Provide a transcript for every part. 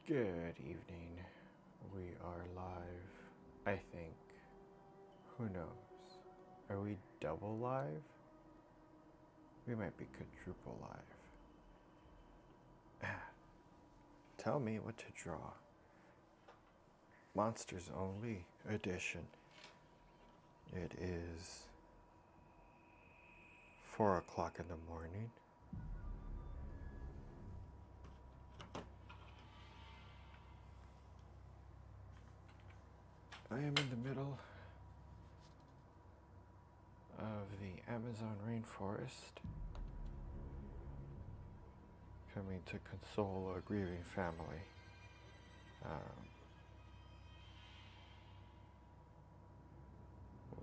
Good evening. We are live, I think. Who knows? Are we double live? We might be quadruple live. Tell me what to draw. Monsters Only edition. It is 4 o'clock in the morning. I am in the middle of the Amazon rainforest, coming to console a grieving family.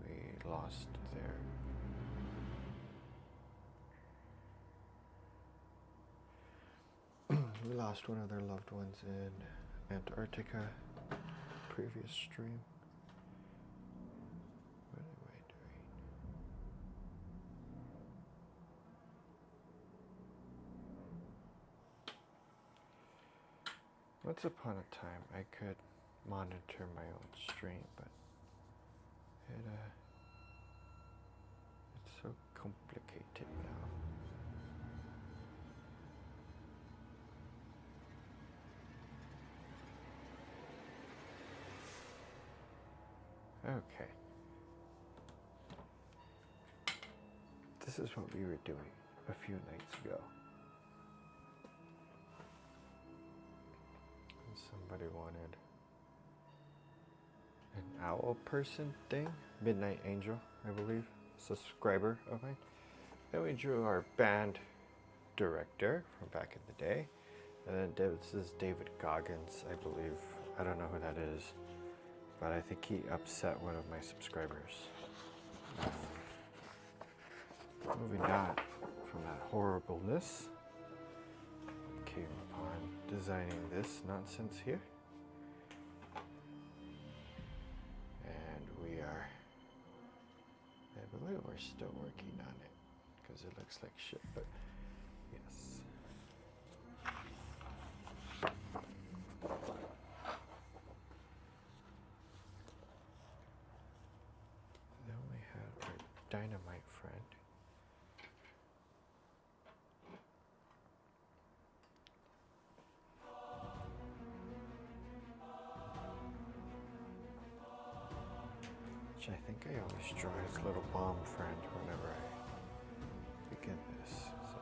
We lost we lost one of their loved ones in Antarctica. Previous stream. What am I doing? Once upon a time, I could monitor my own stream, but it's so complicated now. Okay. This is what we were doing a few nights ago. And somebody wanted an owl person thing. Midnight Angel, I believe. Subscriber of mine. Then we drew our band director from back in the day. And then this is David Goggins, I believe. I don't know who that is, but I think he upset one of my subscribers. Moving on from that horribleness, came upon designing this nonsense here. And we are, I believe we're still working on it, because it looks like shit, but yes. Then we have our dynamite friend. Which I think I always draw his little bomb friend whenever I begin this. So.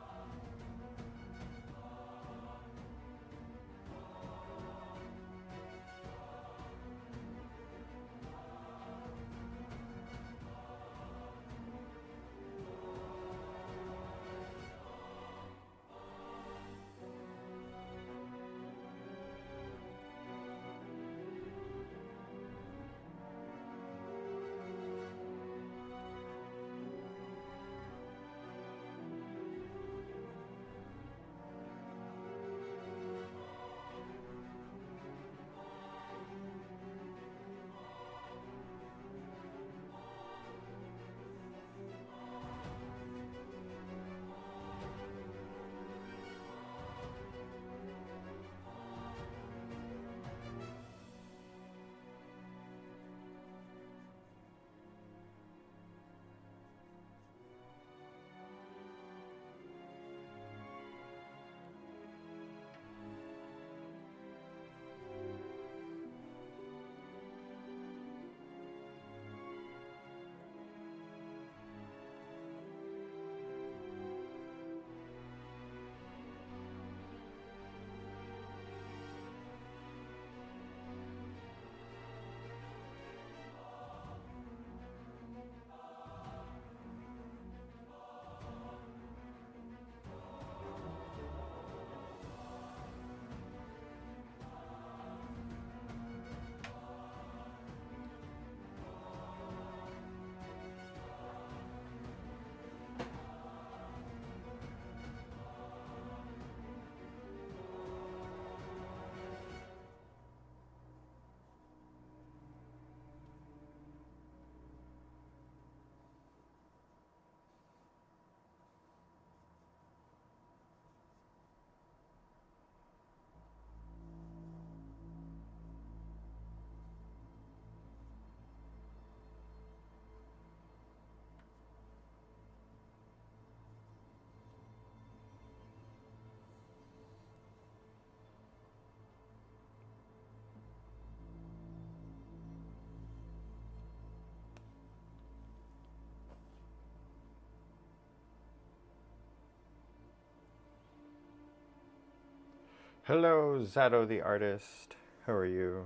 Hello, Zato the artist. How are you?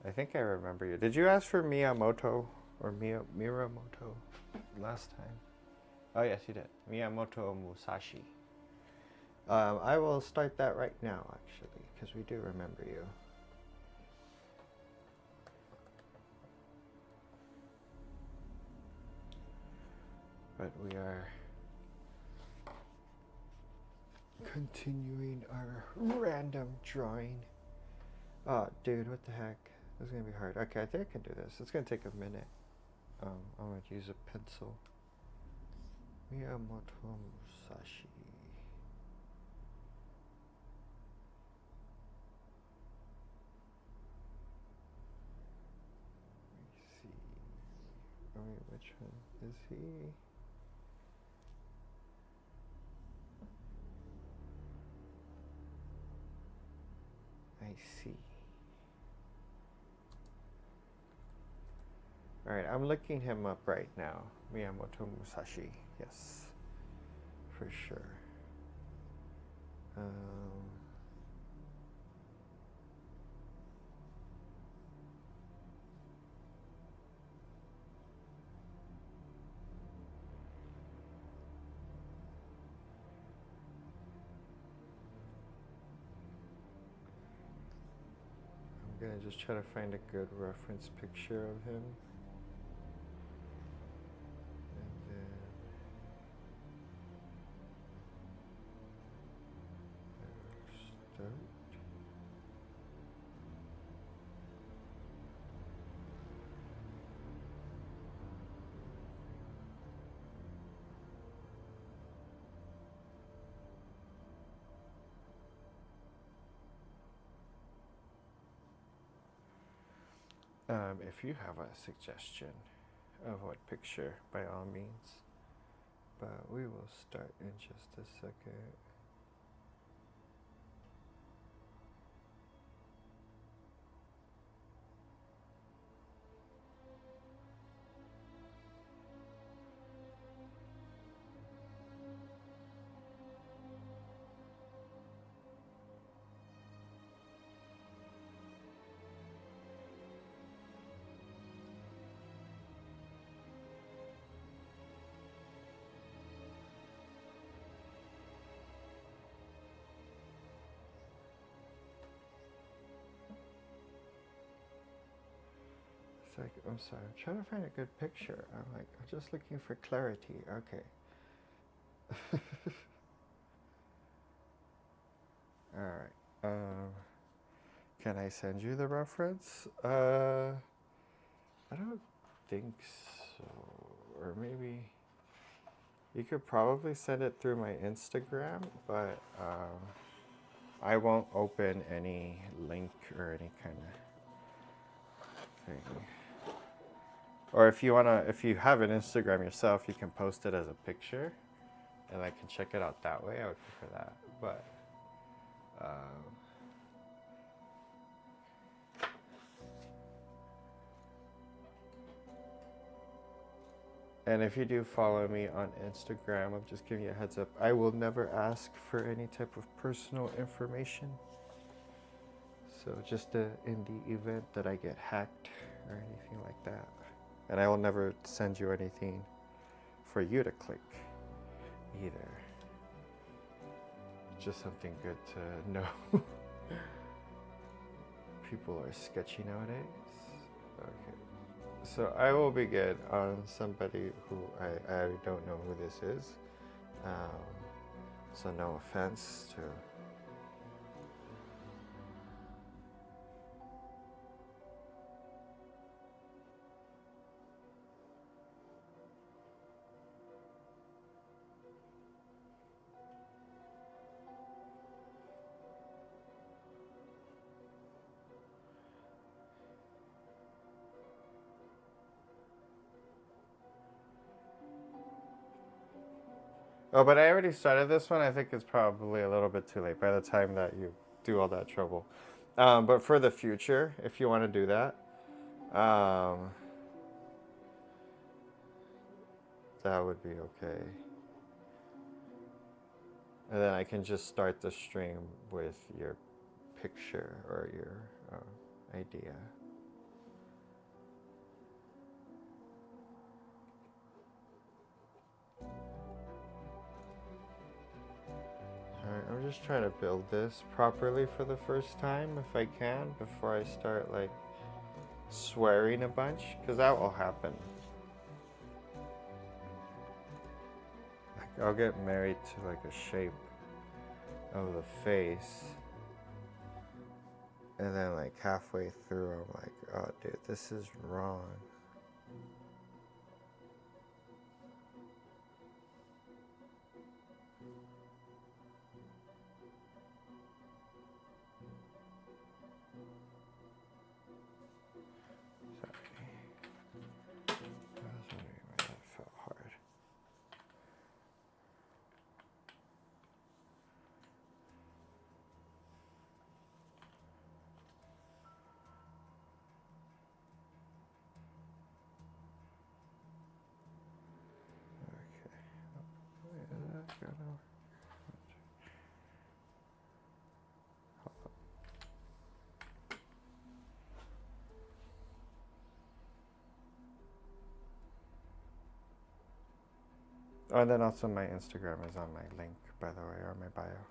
I think I remember you. Did you ask for Miyamoto or Miramoto last time? Oh, yes, you did. Miyamoto Musashi. I will start that right now, actually, because we do remember you. But we are continuing our random drawing. Oh, dude, what the heck? This is going to be hard. Okay, I think I can do this. It's going to take a minute. I'm going to use a pencil. Miyamoto Musashi. Let me see. Oh, wait, which one is he? I see. Alright, I'm looking him up right now. Miyamoto Musashi. Yes. For sure. I'm gonna just try to find a good reference picture of him. And then start. If you have a suggestion of what picture, by all means. But we will start in just a second. It's like, I'm sorry, I'm trying to find a good picture. I'm just looking for clarity. Okay. Alright. Can I send you the reference? I don't think so. Or maybe you could probably send it through my Instagram, but I won't open any link or any kind of thing. Or if you have an Instagram yourself, you can post it as a picture, and I can check it out that way. I would prefer that, but. And if you do follow me on Instagram, I'm just giving you a heads up. I will never ask for any type of personal information. So just in the event that I get hacked or anything like that. And I will never send you anything for you to click either. Just something good to know. People are sketchy nowadays. Okay. So I will begin on somebody who I don't know who this is. So no offense to. Oh, but I already started this one. I think it's probably a little bit too late by the time that you do all that trouble. But for the future, if you want to do that, that would be okay. And then I can just start the stream with your picture or your idea. Alright, I'm just trying to build this properly for the first time if I can before I start like swearing a bunch, because that will happen. Like, I'll get married to like a shape of the face, and then like halfway through I'm like, oh dude, this is wrong. That felt hard. Oh, and then also my Instagram is on my link, by the way, or my bio.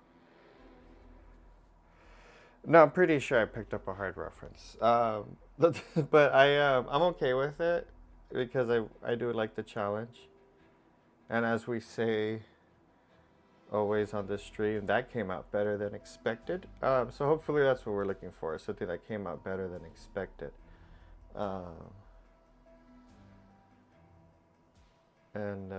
No, I'm pretty sure I picked up a hard reference. But I'm okay with it because I do like the challenge. And as we say always on this stream, that came out better than expected. So hopefully that's what we're looking for, something that came out better than expected. And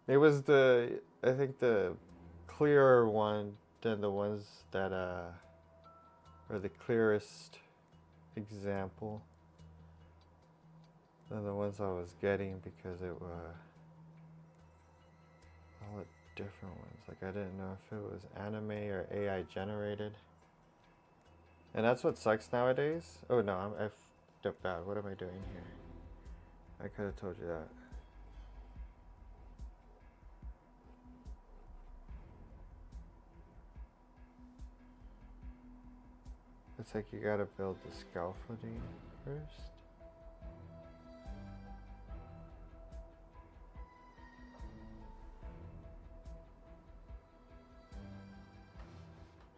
it was I think the clearer one than the ones that are the clearest example than the ones I was getting, because it were all the different ones. Like I didn't know if it was anime or AI generated. And that's what sucks nowadays. Oh no, I flipped up bad. What am I doing here? I could have told you that. It's like you gotta build the scaffolding first.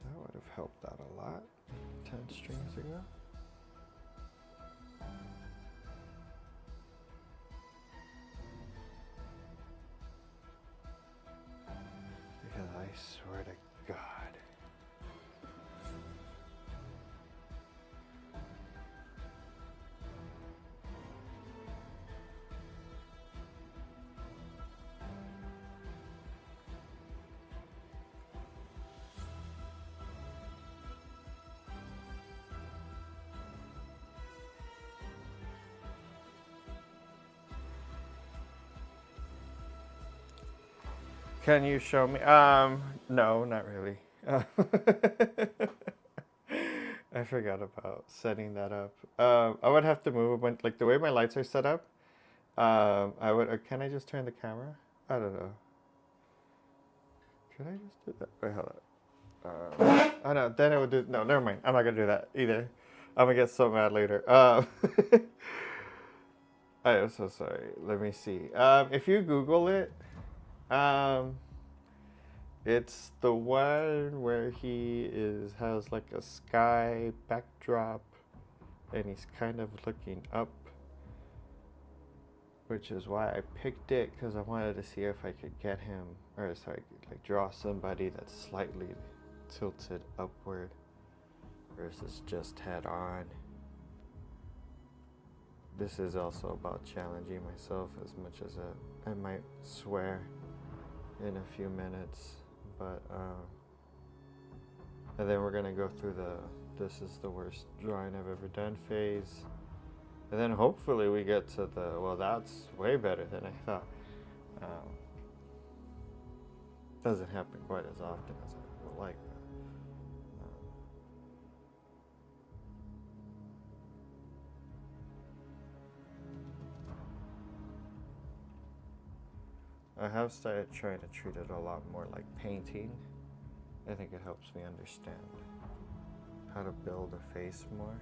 That would have helped out a lot 10 streams ago. Because I swear to God. Can you show me? No, not really. I forgot about setting that up. I would have to move a bunch, like the way my lights are set up. I would. Can I just turn the camera? I don't know. Can I just do that? Wait, hold up. Oh no, then it would do. No, never mind. I'm not gonna do that either. I'm gonna get so mad later. I am so sorry. Let me see. If you Google it, it's the one where he has like a sky backdrop, and he's kind of looking up, which is why I picked it, because I wanted to see if I could get him, or sorry, like draw somebody that's slightly tilted upward versus just head on. This is also about challenging myself as much as I might swear in a few minutes, but and then we're gonna go through this is the worst drawing I've ever done phase, and then hopefully we get to well, that's way better than I thought. Doesn't happen quite as often as I would like, I have started trying to treat it a lot more like painting. I think it helps me understand how to build a face more.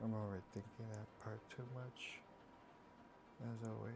I'm overthinking that part too much, as always.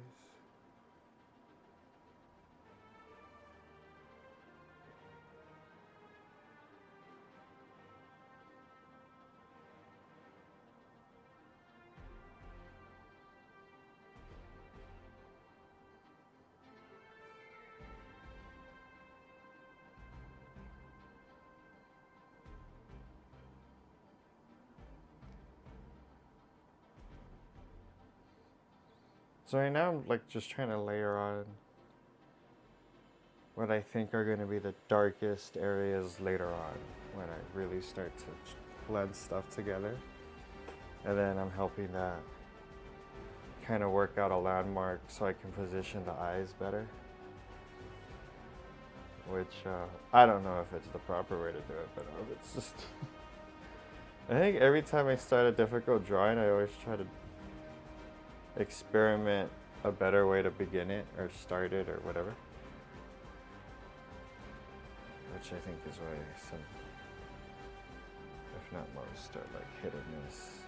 So right now I'm like just trying to layer on what I think are going to be the darkest areas later on when I really start to blend stuff together. And then I'm helping that kind of work out a landmark so I can position the eyes better. Which I don't know if it's the proper way to do it, but it's just. I think every time I start a difficult drawing, I always try to experiment a better way to begin it or start it or whatever. Which I think is why some, if not most, are like hit or miss.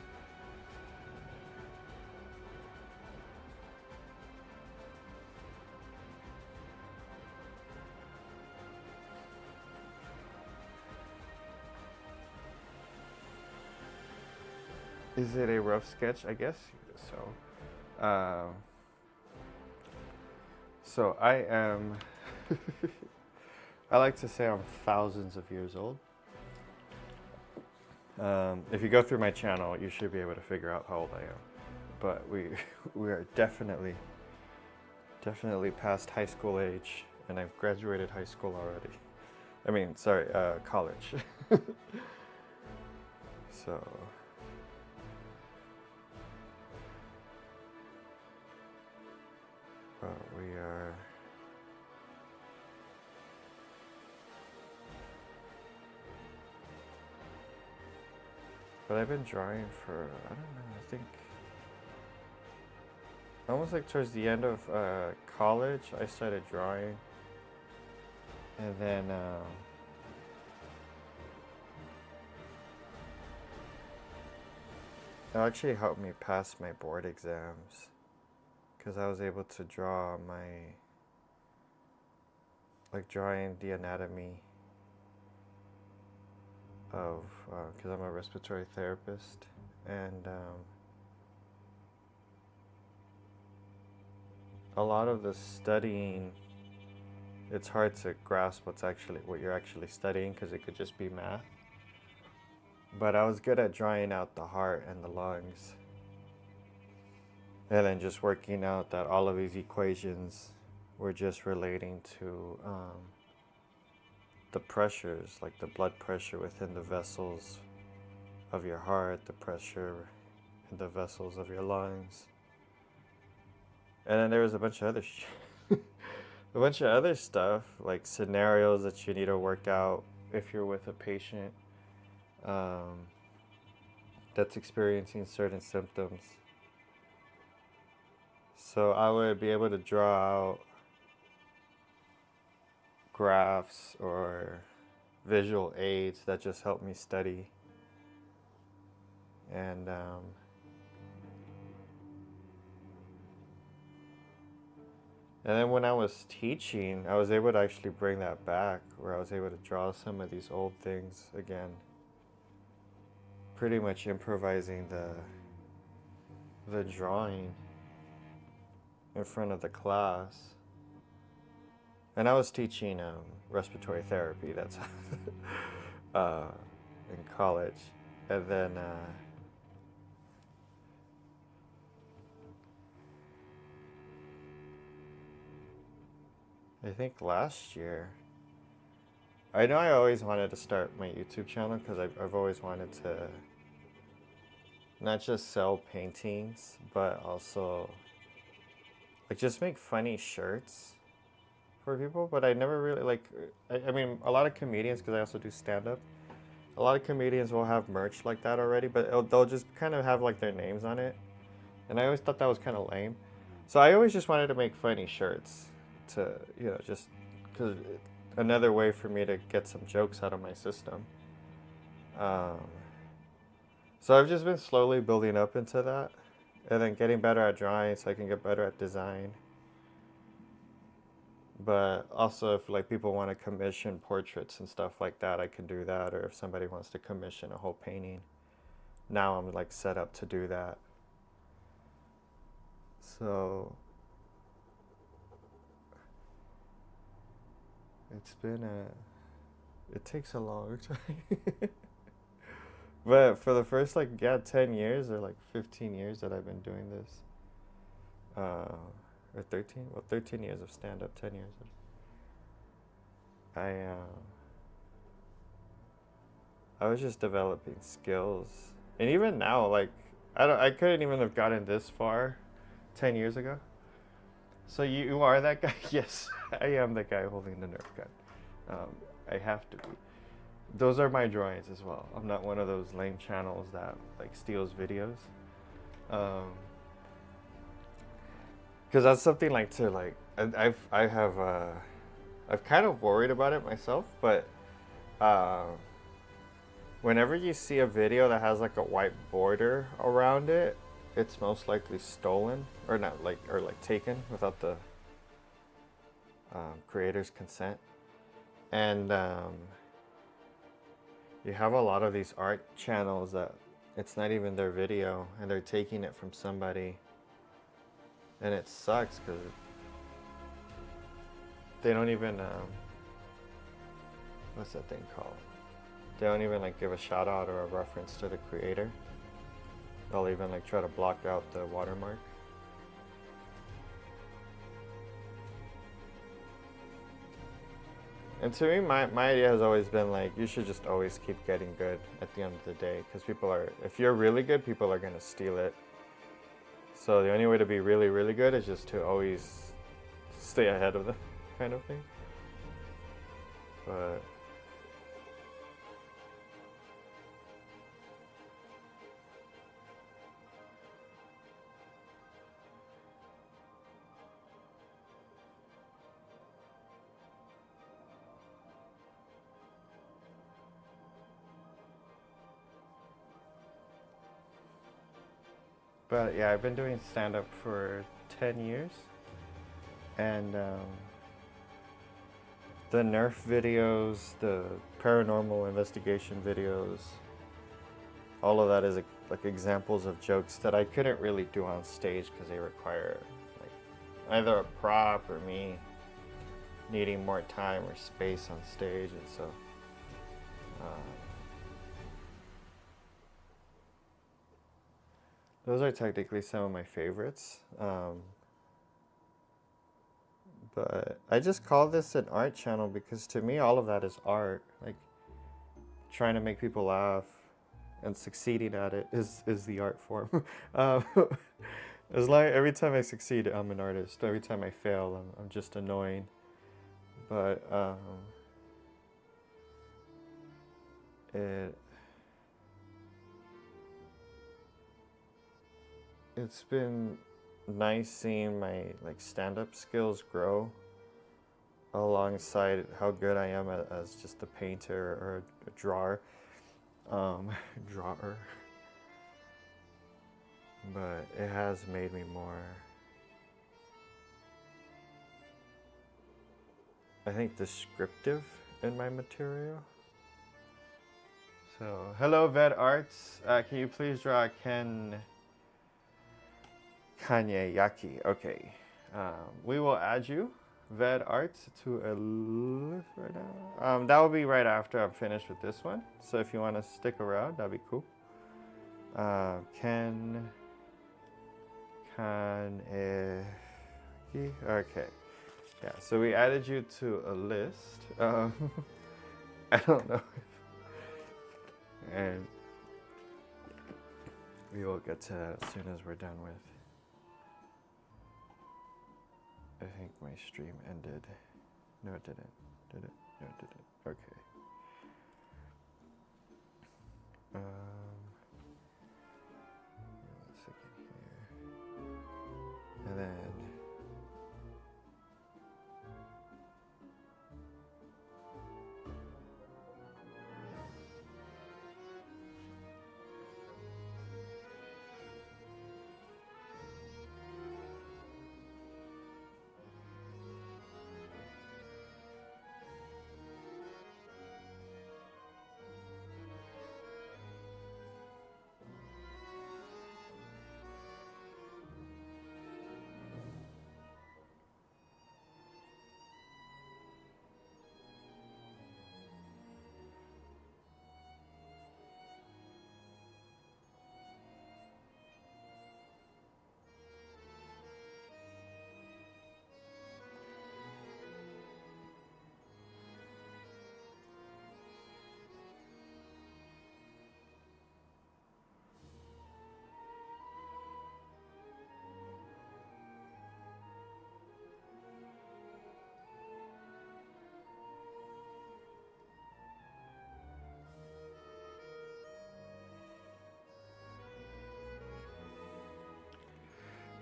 Is it a rough sketch? I guess so. So I am. I like to say I'm thousands of years old. If you go through my channel, you should be able to figure out how old I am. But we are definitely past high school age, and I've graduated high school already. I mean, sorry, college. So. But we are. But I've been drawing for, I don't know, I think almost like towards the end of college, I started drawing. And then it actually helped me pass my board exams because I was able to draw drawing the anatomy of, because I'm a respiratory therapist, and a lot of the studying, it's hard to grasp what you're actually studying because it could just be math. But I was good at drawing out the heart and the lungs, and then just working out that all of these equations were just relating to the pressures, like the blood pressure within the vessels of your heart, the pressure in the vessels of your lungs. And then there was a bunch of other stuff, like scenarios that you need to work out if you're with a patient that's experiencing certain symptoms. So I would be able to draw out graphs or visual aids that just help me study. And then when I was teaching, I was able to actually bring that back, where I was able to draw some of these old things again. Pretty much improvising the drawing. in front of the class. And I was teaching respiratory therapy. That's in college, and then I think last year. I know I always wanted to start my YouTube channel because I've always wanted to not just sell paintings, but also like just make funny shirts for people. But I never really like. I mean, a lot of comedians, because I also do stand up. A lot of comedians will have merch like that already, but they'll just kind of have like their names on it, and I always thought that was kind of lame. So I always just wanted to make funny shirts to, just because another way for me to get some jokes out of my system. Um, so I've just been slowly building up into that, and then getting better at drawing so I can get better at design. But also, if like people want to commission portraits and stuff like that, I can do that. Or if somebody wants to commission a whole painting, now I'm like set up to do that. So it takes a long time. But for the first 10 years or like 15 years that I've been doing this, or 13, well, 13 years of stand up, 10 years. I was just developing skills. And even now, like, I couldn't even have gotten this far 10 years ago. So you are that guy? Yes, I am the guy holding the Nerf gun. I have to be. Those are my drawings as well. I'm not one of those lame channels that like steals videos. Because that's something like to like I've kind of worried about it myself, but whenever you see a video that has like a white border around it, it's most likely stolen or not or taken without the creator's consent. And you have a lot of these art channels that it's not even their video and they're taking it from somebody, and it sucks because they don't even what's that thing called? They don't even like give a shout out or a reference to the creator. They'll even like try to block out the watermark. And to me, my idea has always been like, you should just always keep getting good at the end of the day, because if you're really good, people are gonna steal it. So the only way to be really, really good is just to always stay ahead of them, kind of thing. But yeah, I've been doing stand-up for 10 years. And the Nerf videos, the paranormal investigation videos, all of that is like examples of jokes that I couldn't really do on stage because they require like either a prop or me needing more time or space on stage. And so those are technically some of my favorites. But I just call this an art channel because to me all of that is art. Like trying to make people laugh and succeeding at it is the art form. As long every time I succeed, I'm an artist. Every time I fail, I'm just annoying. But it's been nice seeing my like stand-up skills grow alongside how good I am as just a painter or a drawer. But it has made me more, I think, descriptive in my material. So, hello Vet Arts. Can you please draw Kanye Yaki? Okay. we will add you, Ved Arts, to a list right now. That will be right after I'm finished with this one. So if you want to stick around, that'd be cool. Okay. Yeah, so we added you to a list. I don't know. And we will get to that as soon as we're done with. I think my stream ended. No, it didn't. Did it? No, it didn't. Okay. One second here. And then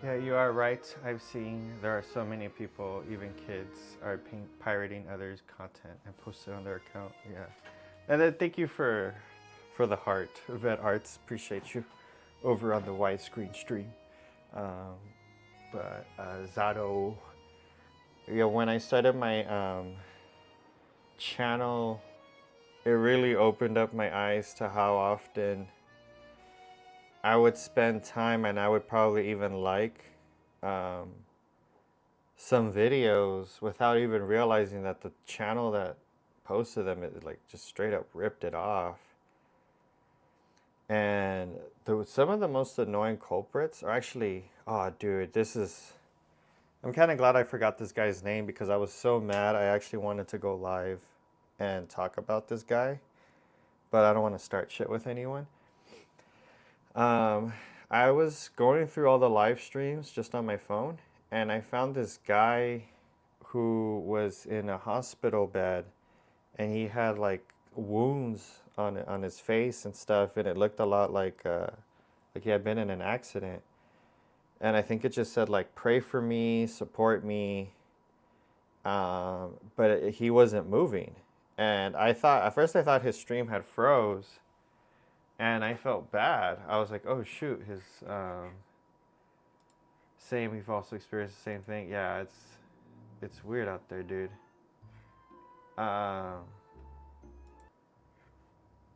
yeah, you are right. I've seen there are so many people, even kids, are pirating others' content and post it on their account. Yeah, and then thank you for the heart, Vet Arts. Appreciate you over on the widescreen stream. But Zato, yeah, when I started my channel, it really opened up my eyes to how often I would spend time, and I would probably even like some videos without even realizing that the channel that posted them, it like just straight up ripped it off. And some of the most annoying culprits are actually, oh dude, I'm kind of glad I forgot this guy's name because I was so mad. I actually wanted to go live and talk about this guy, but I don't want to start shit with anyone. I was going through all the live streams just on my phone, and I found this guy who was in a hospital bed, and he had like wounds on his face and stuff, and it looked a lot like he had been in an accident. And I think it just said like, pray for me, support me, but he wasn't moving. And at first I thought his stream had froze, and I felt bad. I was like, oh shoot, his same, we've also experienced the same thing. Yeah, it's weird out there, dude.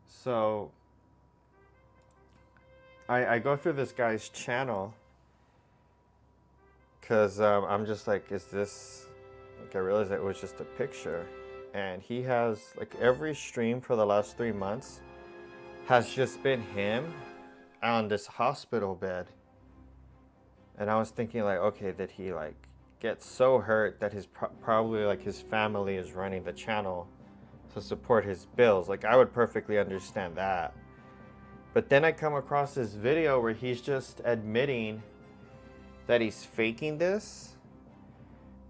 So I go through this guy's channel because I'm just like, is this, like, I realized that it was just a picture. And he has, like, every stream for the last 3 months has just been him on this hospital bed. And I was thinking, like, okay, did he like get so hurt that his probably like his family is running the channel to support his bills? Like, I would perfectly understand that. But then I come across this video where he's just admitting that he's faking this,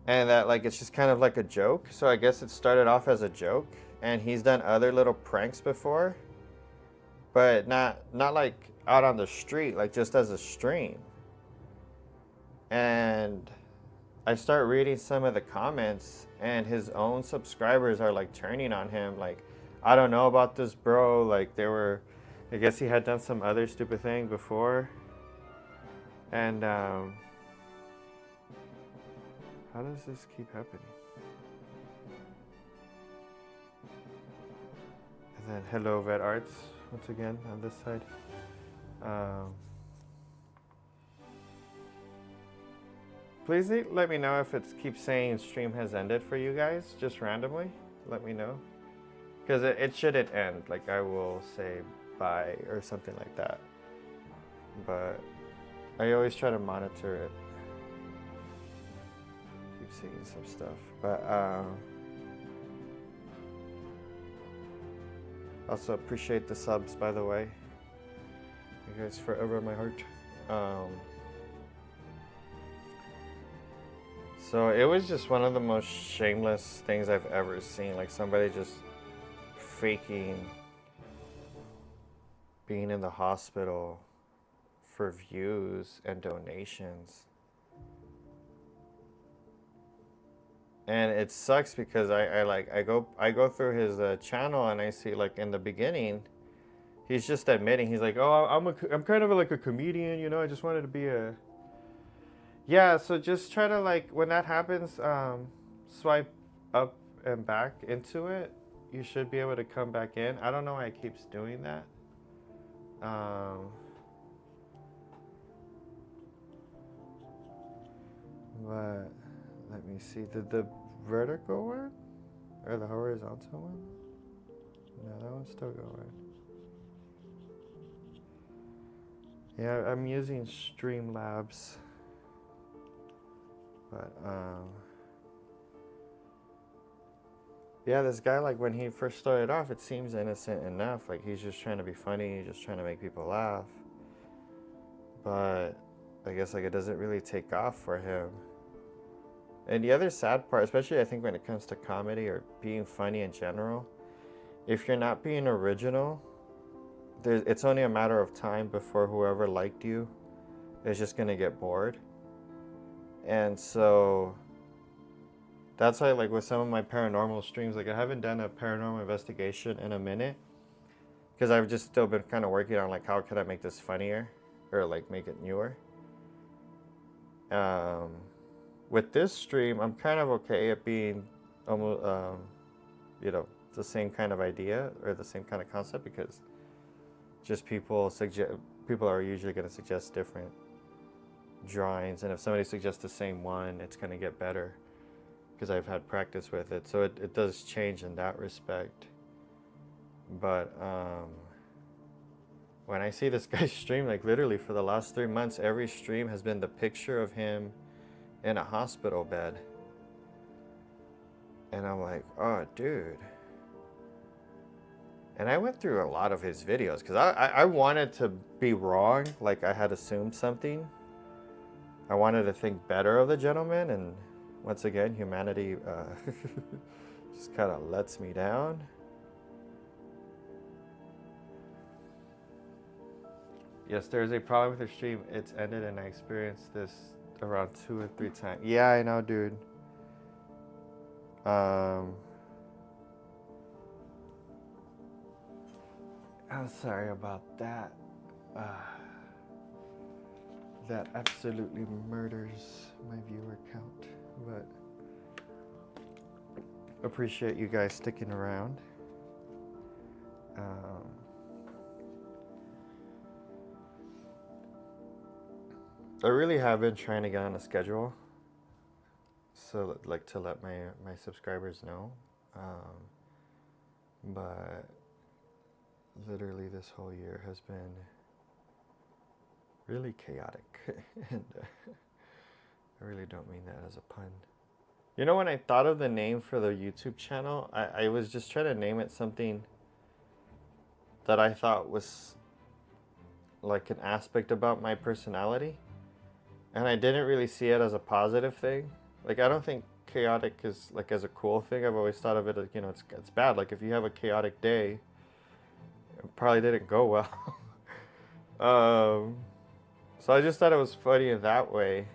and that like it's just kind of like a joke. So I guess it started off as a joke, and he's done other little pranks before, but not like out on the street, like just as a stream. And I start reading some of the comments, and his own subscribers are like turning on him, like, I don't know about this, bro. Like, I guess he had done some other stupid thing before. And how does this keep happening? And then hello, Vet Arts, once again on this side. Please let me know if it keeps saying stream has ended for you guys, just randomly. Let me know. Because it shouldn't end. Like, I will say bye or something like that. But I always try to monitor it. Keep seeing some stuff. But, also appreciate the subs, by the way. You guys forever in my heart. So it was just one of the most shameless things I've ever seen. Like somebody just faking being in the hospital for views and donations. And it sucks because I go through his channel and I see like in the beginning, he's just admitting, he's like, oh, I'm kind of like a comedian, you know, I just wanted to be a... Yeah, so just try to like, when that happens, swipe up and back into it. You should be able to come back in. I don't know why it keeps doing that. But let me see, did the vertical one? Or the horizontal one? No, that one's still going. Yeah, I'm using Streamlabs. But, yeah, this guy, like, when he first started off, it seems innocent enough. Like, he's just trying to be funny, he's just trying to make people laugh. But I guess, like, it doesn't really take off for him. And the other sad part, especially I think when it comes to comedy or being funny in general, if you're not being original, it's only a matter of time before whoever liked you is just gonna get bored. And so that's why, like, with some of my paranormal streams, like, I haven't done a paranormal investigation in a minute because I've just still been kind of working on, like, how could I make this funnier or, like, make it newer. With this stream, I'm kind of okay at being almost, you know, the same kind of idea or the same kind of concept because just people are usually going to suggest different drawings, and if somebody suggests the same one, it's going to get better because I've had practice with it. So it does change in that respect. But when I see this guy stream, like literally for the last 3 months, every stream has been the picture of him in a hospital bed. And I'm like, oh, dude. And I went through a lot of his videos because I wanted to be wrong, like I had assumed something. I wanted to think better of the gentleman, and once again, humanity just kind of lets me down. Yes, there's a problem with the stream. It's ended, and I experienced this around 2 or 3 times. Yeah, I know, dude. I'm sorry about that. That absolutely murders my viewer count, but appreciate you guys sticking around. I really have been trying to get on a schedule, so like to let my subscribers know, but literally this whole year has been really chaotic, and I really don't mean that as a pun. You know, when I thought of the name for the YouTube channel, I was just trying to name it something that I thought was like an aspect about my personality, and I didn't really see it as a positive thing. Like, I don't think chaotic is like as a cool thing. I've always thought of it as, you know, it's bad. Like, if you have a chaotic day, it probably didn't go well. So I just thought it was funny in that way.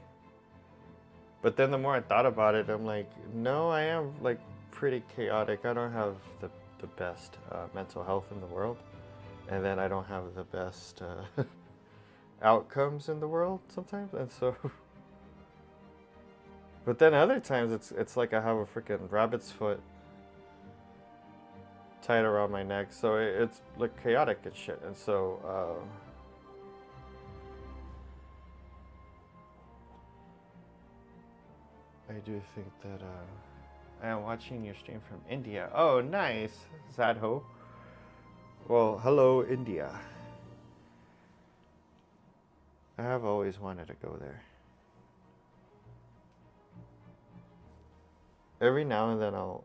But then the more I thought about it, I'm like, no, I am like pretty chaotic. I don't have the best mental health in the world. And then I don't have the best outcomes in the world sometimes. And so, but then other times it's like I have a freaking rabbit's foot tied around my neck. So it's like chaotic and shit. And so, I do think that I am watching your stream from India. Oh, nice, Zadho. Well, hello, India. I have always wanted to go there. Every now and then I'll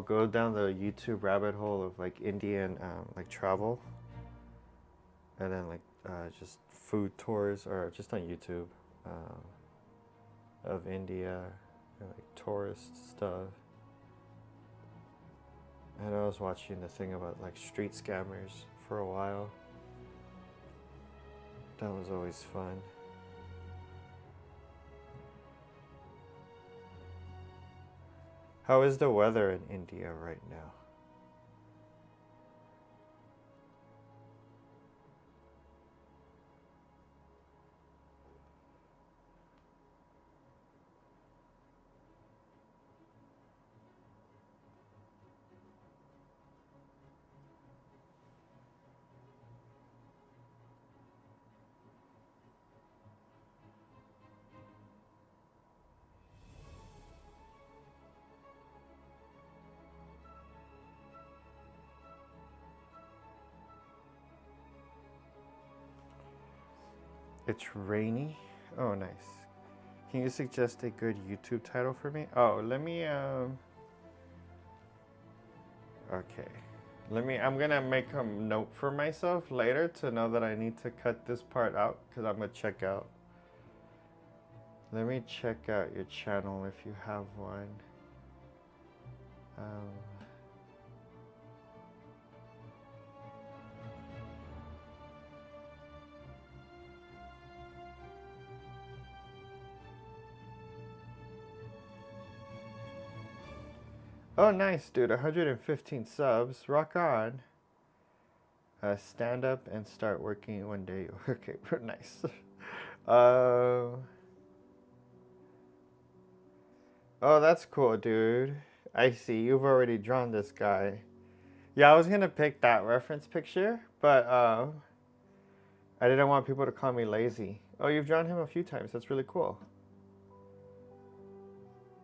go down the YouTube rabbit hole of like Indian like travel, and then like just food tours or just on YouTube of India, and, like tourist stuff. And I was watching the thing about like street scammers for a while. That was always fun. How is the weather in India right now? It's rainy. Oh, nice. Can you suggest a good YouTube title for me? Oh, let me okay. I'm gonna make a note for myself later to know that I need to cut this part out because I'm gonna check out. Let me check out your channel if you have one. Oh, nice, dude. 115 subs. Rock on. Stand up and start working one day. Okay, nice. Oh, that's cool, dude. I see. You've already drawn this guy. Yeah, I was gonna pick that reference picture, but I didn't want people to call me lazy. Oh, you've drawn him a few times. That's really cool.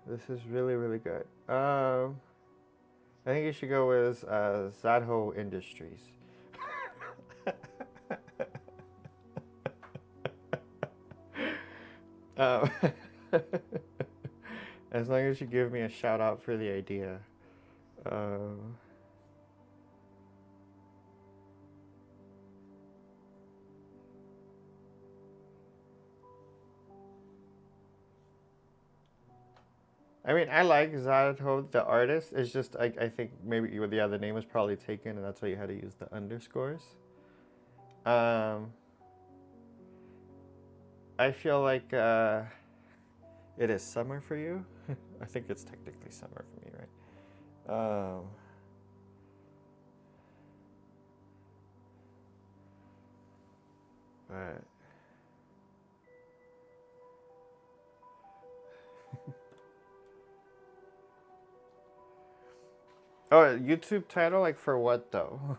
This is really, really good. I think you should go with Zadho Industries. As long as you give me a shout out for the idea. I mean, I like Zadho, the artist. It's just, I think maybe the other name was probably taken, and that's why you had to use the underscores. I feel like it is summer for you. I think it's technically summer for me, right? But oh, YouTube title, like for what though?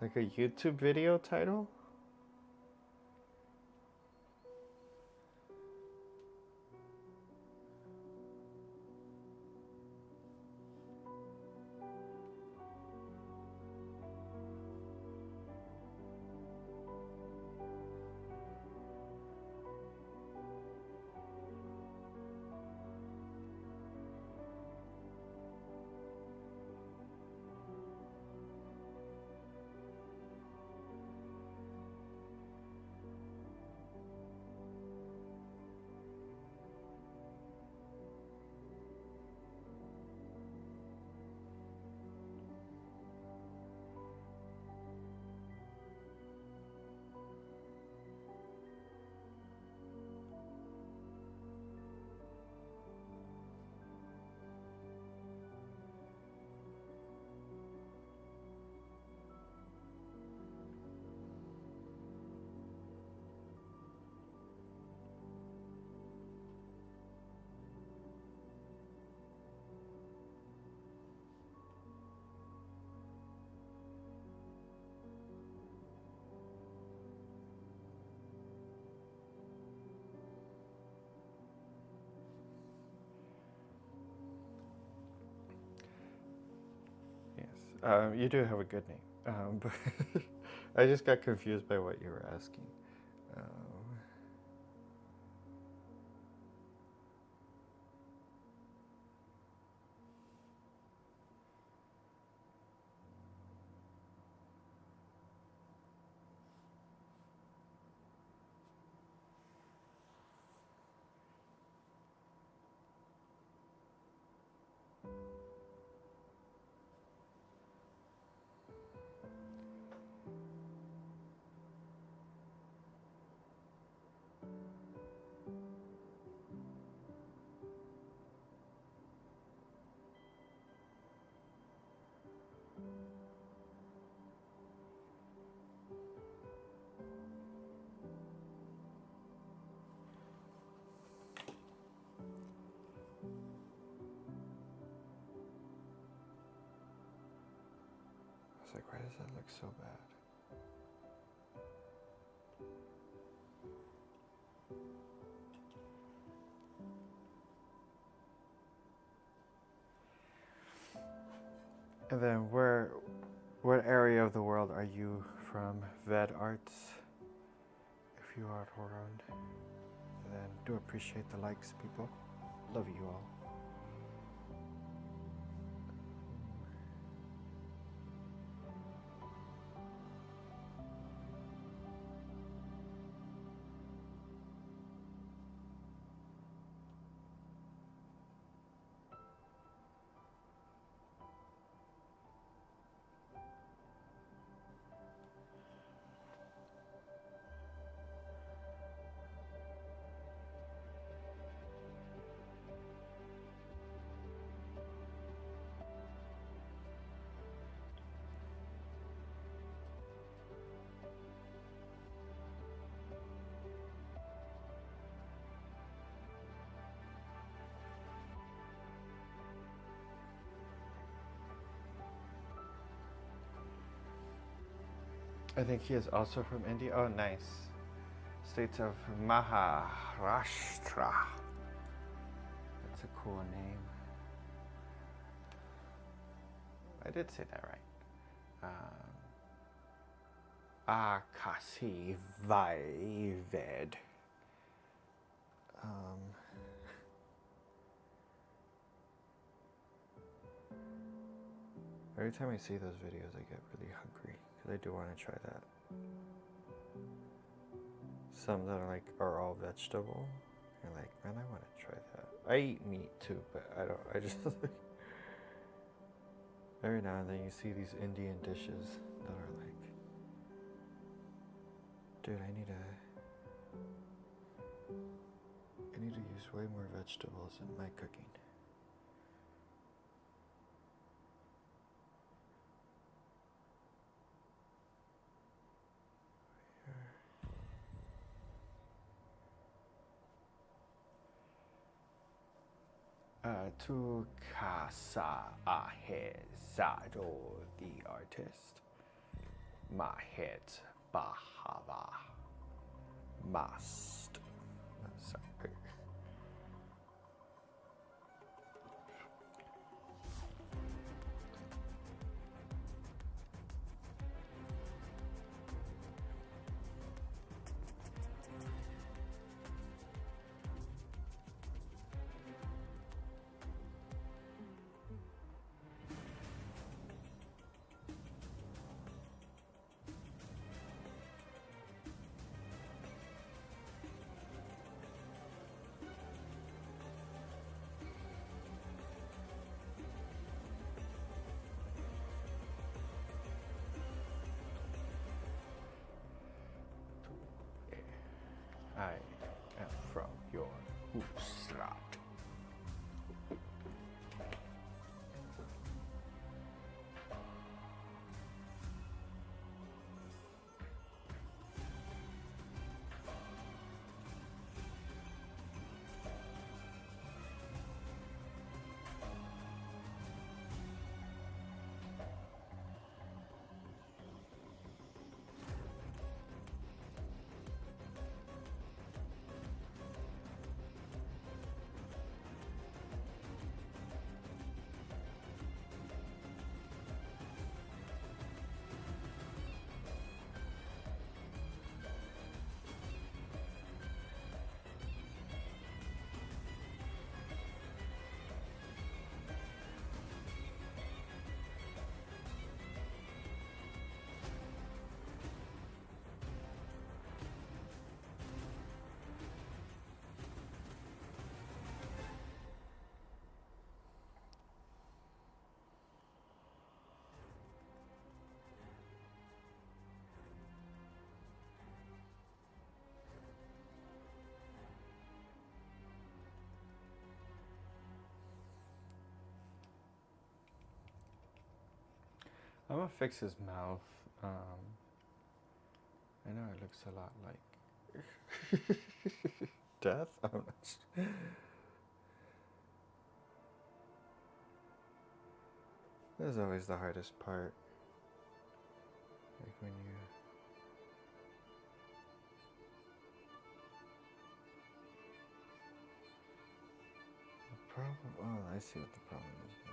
Like a YouTube video title? You do have a good name. But I just got confused by what you were asking. Um, I was like, why does that look so bad? And then what area of the world are you from, Ved Arts? If you are around. And then do appreciate the likes, people. Love you all. I think he is also from India. Oh, nice. States of Maharashtra. That's a cool name. I did say that right. Akasi Vaived. Every time I see those videos, I get really hungry because I do want to try that. Some that are all vegetable. You're like, man, I want to try that. I eat meat too, but I just every now and then you see these Indian dishes that are like, dude, I need to use way more vegetables in my cooking. Tu Casa Ahezado, the artist. Mahet Bahava Mast. Sorry. I am from your Usrat. I'm gonna fix his mouth. I know it looks a lot like death. I'm not sure. This is always the hardest part. Like when you. The problem. Oh, I see what the problem is now.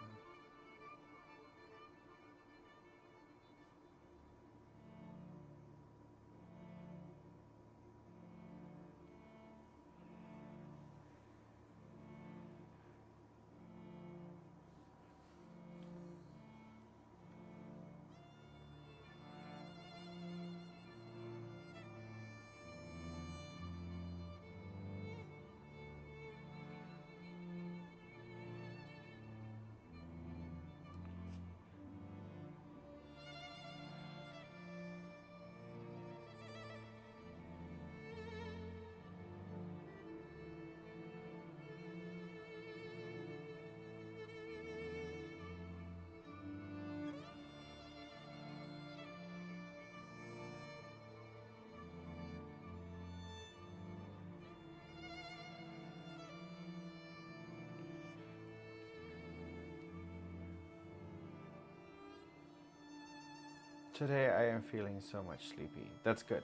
Today I am feeling so much sleepy. That's good.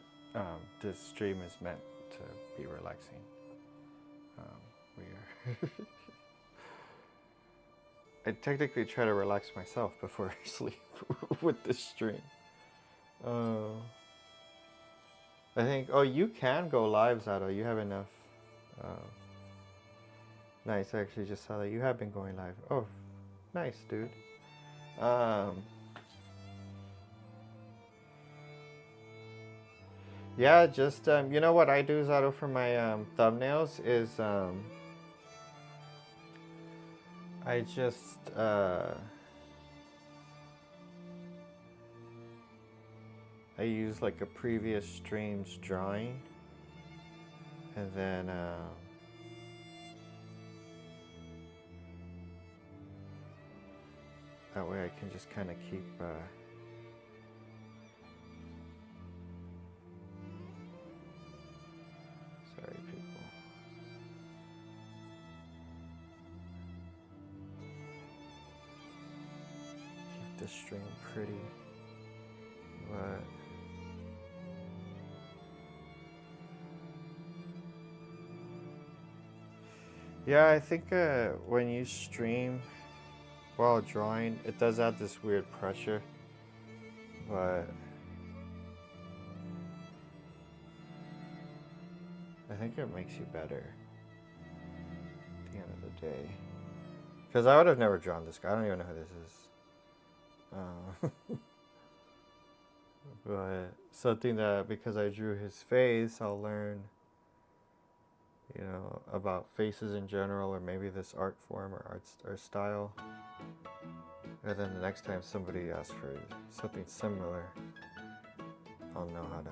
This stream is meant to be relaxing. We are. I technically try to relax myself before I sleep with this stream. I think. Oh, you can go live, Zato. You have enough. Nice. I actually just saw that you have been going live. Oh, nice, dude. Yeah, just you know what I do, Zato, for my thumbnails is I just I use like a previous stream's drawing, and then that way I can just kind of keep. Sorry, people. Keep the stream pretty, but. Yeah, I think when you stream while drawing, it does add this weird pressure, but I think it makes you better at the end of the day. Because I would have never drawn this guy. I don't even know who this is. But something that, because I drew his face, I'll learn, you know, about faces in general, or maybe this art form or art style. And then the next time somebody asks for something similar, I'll know how to.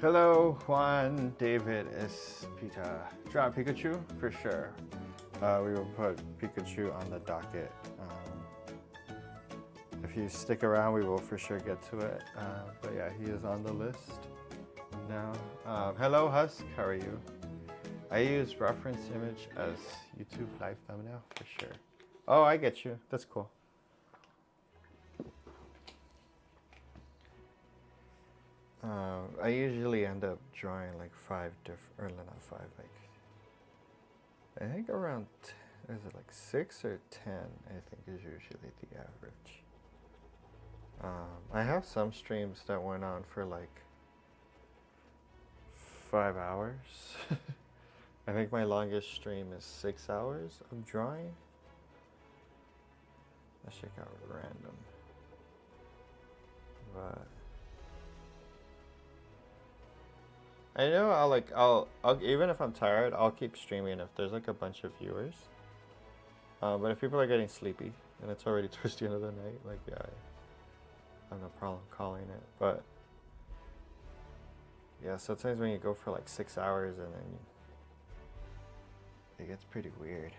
Hello, Juan, David, Espita. Draw Pikachu for sure. We will put Pikachu on the docket. If you stick around, we will for sure get to it. But yeah, he is on the list now. Hello, Husk. How are you? I use reference image as YouTube live thumbnail for sure. Oh, I get you. That's cool. I usually end up drawing like 5 different, or not 5, like I think around, is it like 6 or 10? I think is usually the average. I have some streams that went on for like 5 hours. I think my longest stream is 6 hours of drawing. Let's check out random. But I know I'll even if I'm tired, I'll keep streaming if there's like a bunch of viewers. But if people are getting sleepy and it's already towards the end of the night, like yeah, I have no problem calling it. But yeah, sometimes when you go for like 6 hours and then it gets pretty weird.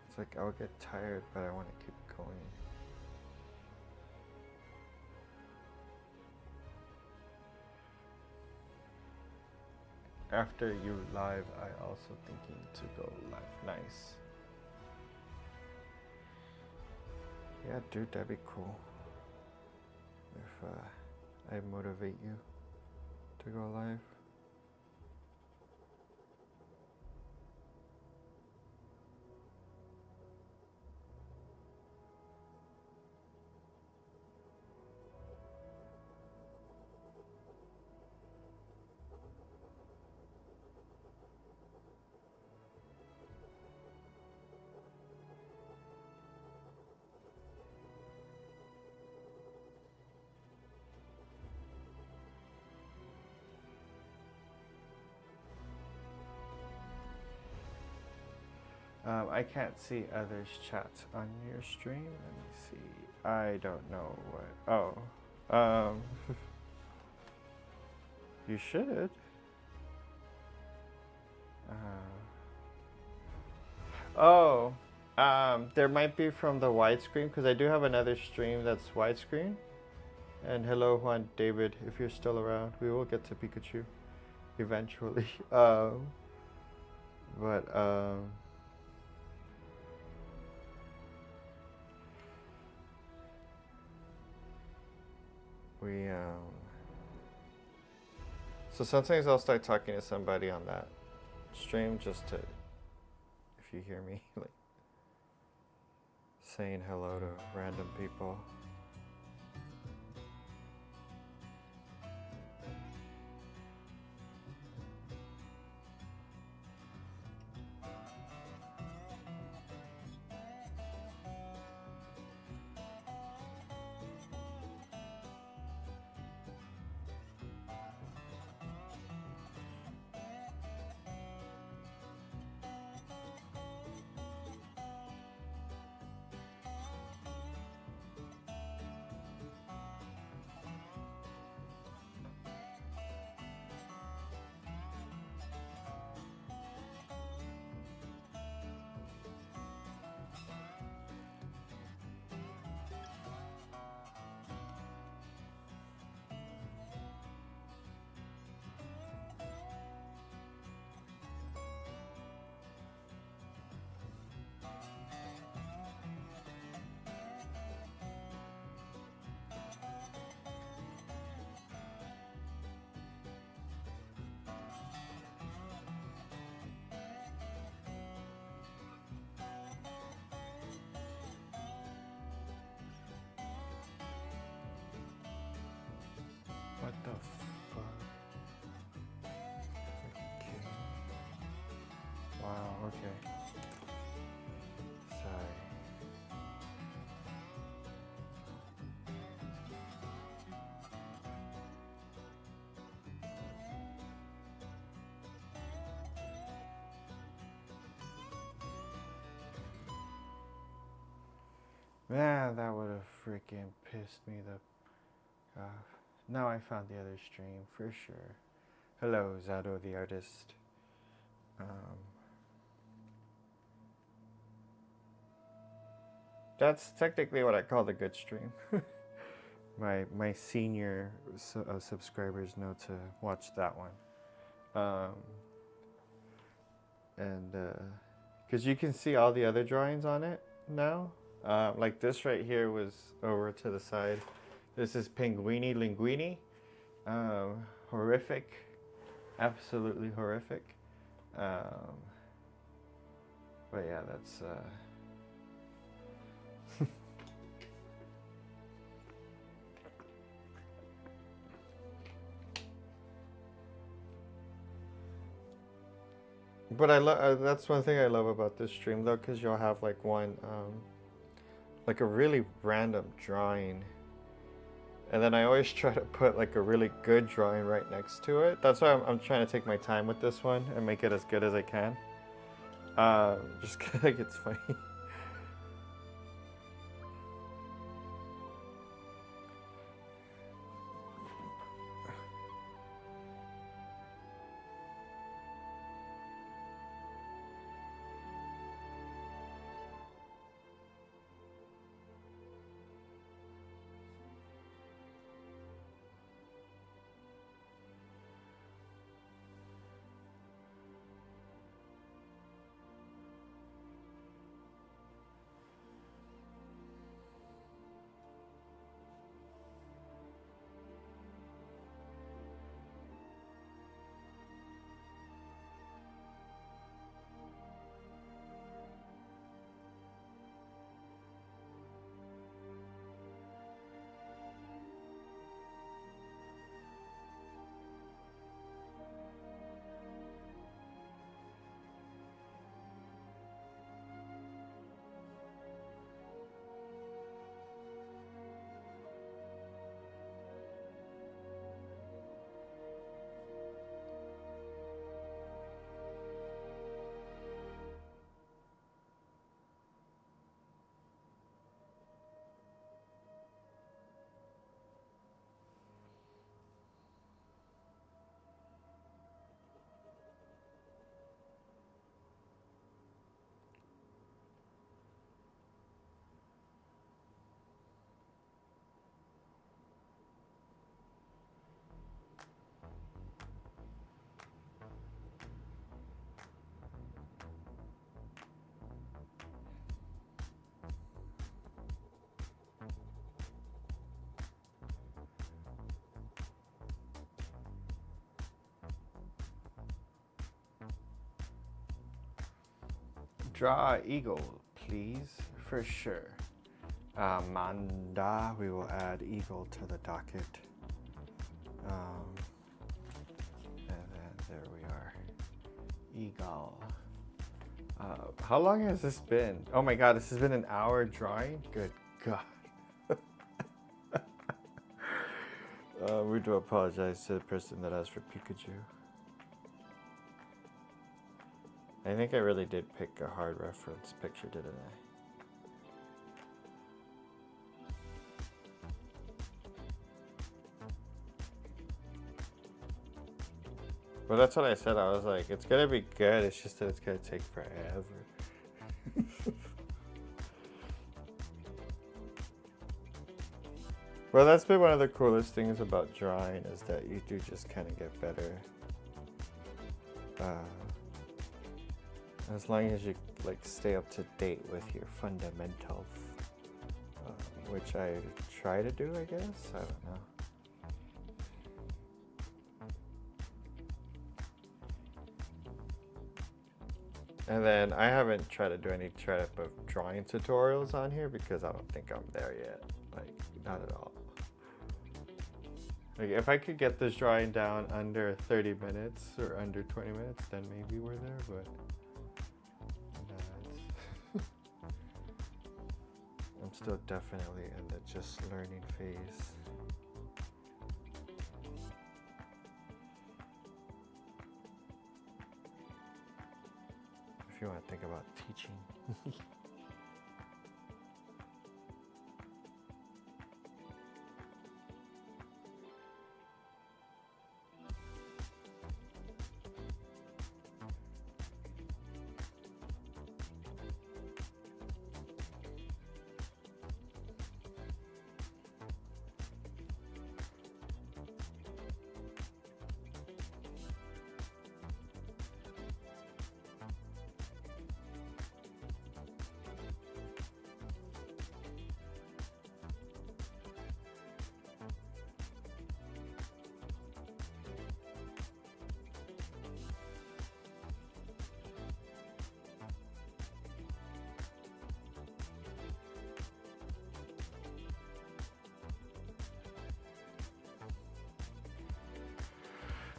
It's like I'll get tired, but I want to keep going. After you live, I also thinking to go live. Nice. Yeah, dude, that'd be cool. If I motivate you to go live. I can't see others' chats on your stream. Let me see. I don't know what. Oh. You should. There might be from the widescreen because I do have another stream that's widescreen. And hello, Juan David, if you're still around, we will get to Pikachu eventually. So sometimes I'll start talking to somebody on that stream just to, if you hear me, like saying hello to random people. Man, that would have freaking pissed me the off. Now I found the other stream for sure. Hello, Zato the artist. That's technically what I call the good stream. my senior subscribers know to watch that one. And because you can see all the other drawings on it now. Like this right here was over to the side. This is Pinguini Linguini. Horrific. Absolutely horrific. But yeah, that's... But I love that's one thing I love about this stream though, because you'll have like one, like a really random drawing, and then I always try to put like a really good drawing right next to it. That's why I'm trying to take my time with this one and make it as good as I can. Just cause like it's funny. Draw eagle, please, for sure. Manda, we will add eagle to the docket. And then there we are. Eagle. How long has this been? Oh my god, this has been an hour drawing? Good god. We do apologize to the person that asked for Pikachu. I think I really did pick a hard reference picture, didn't I? Well, that's what I said. I was like, it's gonna be good. It's just that it's gonna take forever. Well, that's been one of the coolest things about drawing is that you do just kind of get better. As long as you like stay up to date with your fundamentals, which I try to do, I guess. I don't know. And then I haven't tried to do any type of drawing tutorials on here because I don't think I'm there yet. Like, not at all. Like, if I could get this drawing down under 30 minutes or under 20 minutes, then maybe we're there, but no, I'm still definitely in the just learning phase. If you want to think about teaching.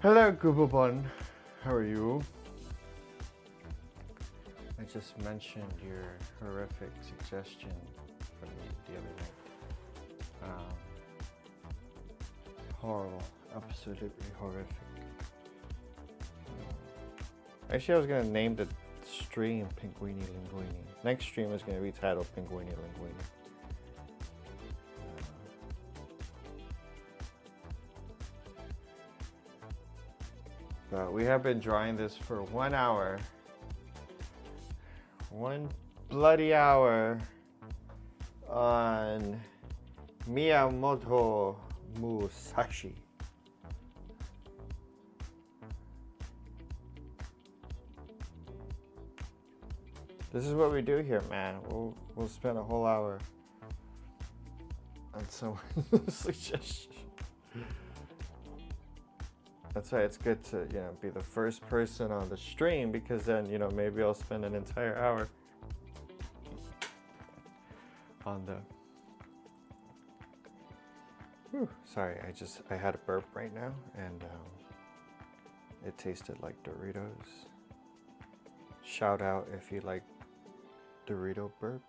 Hello, Goobabun. How are you? I just mentioned your horrific suggestion from the other night. Horrible. Absolutely horrific. Actually, I was going to name the stream Pinguini Linguini. Next stream is going to be titled Pinguini Linguini. But we have been drawing this for 1 hour. 1 bloody hour on Miyamoto Musashi. This is what we do here, man. We'll spend a whole hour on someone's suggestion. That's why it's good to, be the first person on the stream, because then, maybe I'll spend an entire hour on the... Whew, sorry, I had a burp right now, and it tasted like Doritos. Shout out if you like Dorito burp.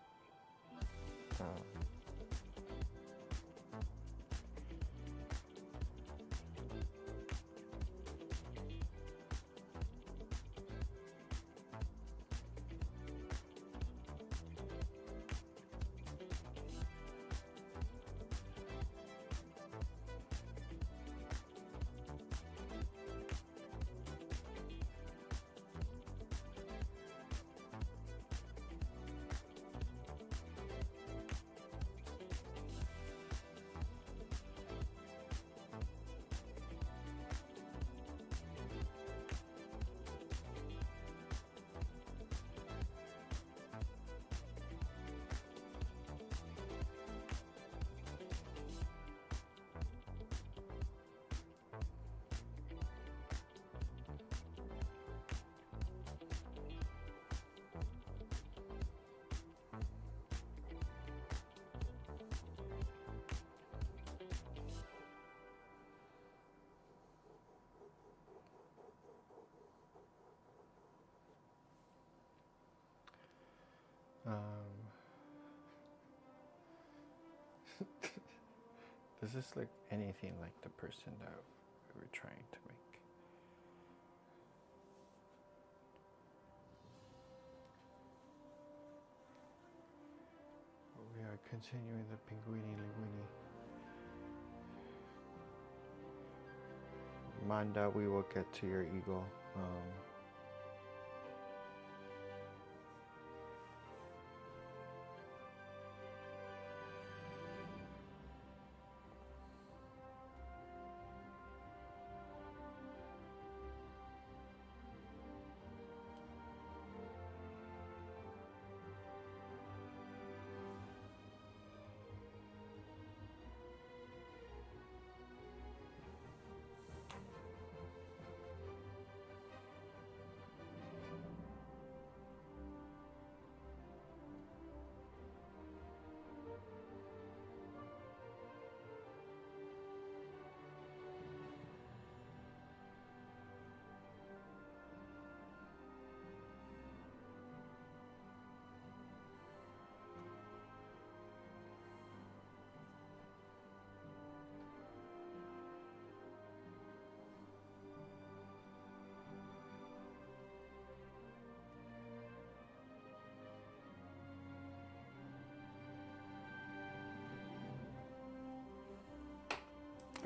This is like anything like the person that we were trying to make. We are continuing the Pinguini Linguini. Manda, we will get to your eagle.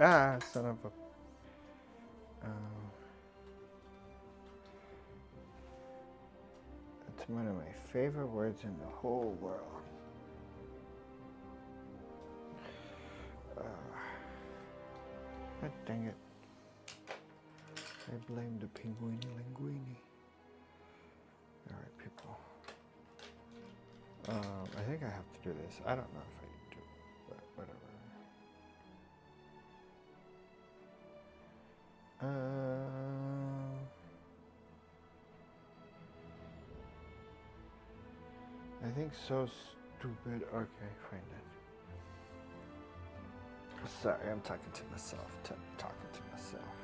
Ah, son of a... It's one of my favorite words in the whole world. God dang it. I blame the Pinguini Linguini. Alright, people. I think I have to do this. I don't know if I do, but whatever. I think so stupid. Okay, fine then. Sorry, I'm talking to myself. Talking to myself.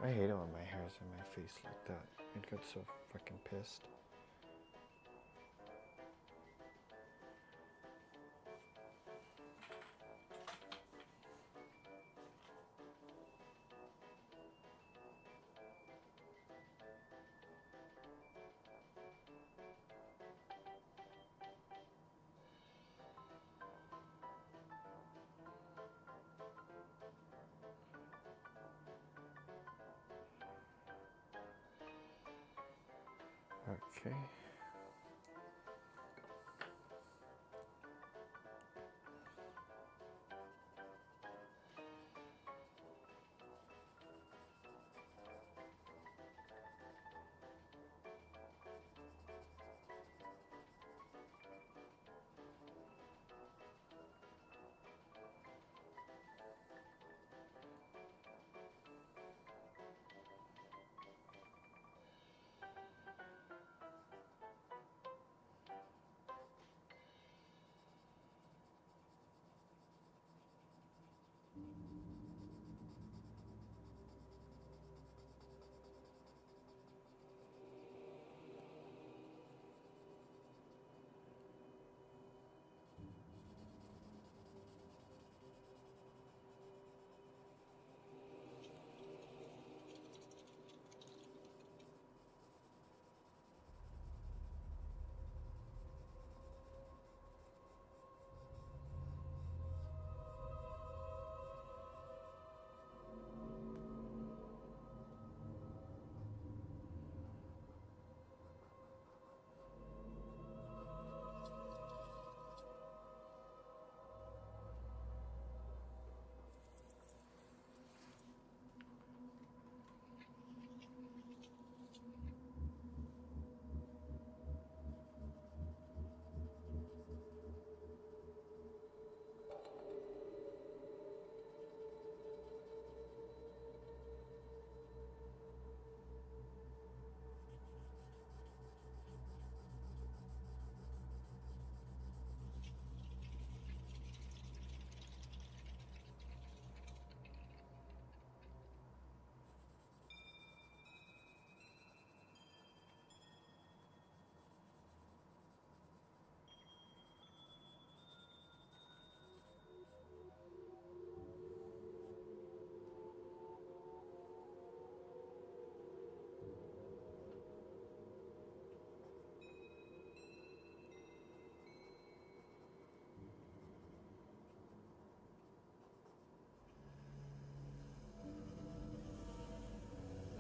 I hate it when my hair's in my face like that. It got so fucking pissed. Okay.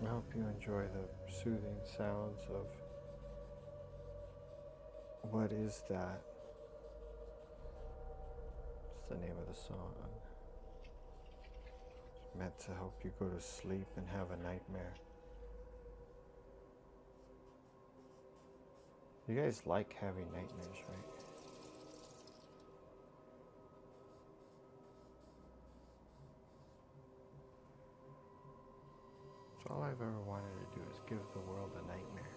I hope you enjoy the soothing sounds of What Is That? It's the name of the song. It's meant to help you go to sleep and have a nightmare. You guys like having nightmares, right? So all I've ever wanted to do is give the world a nightmare.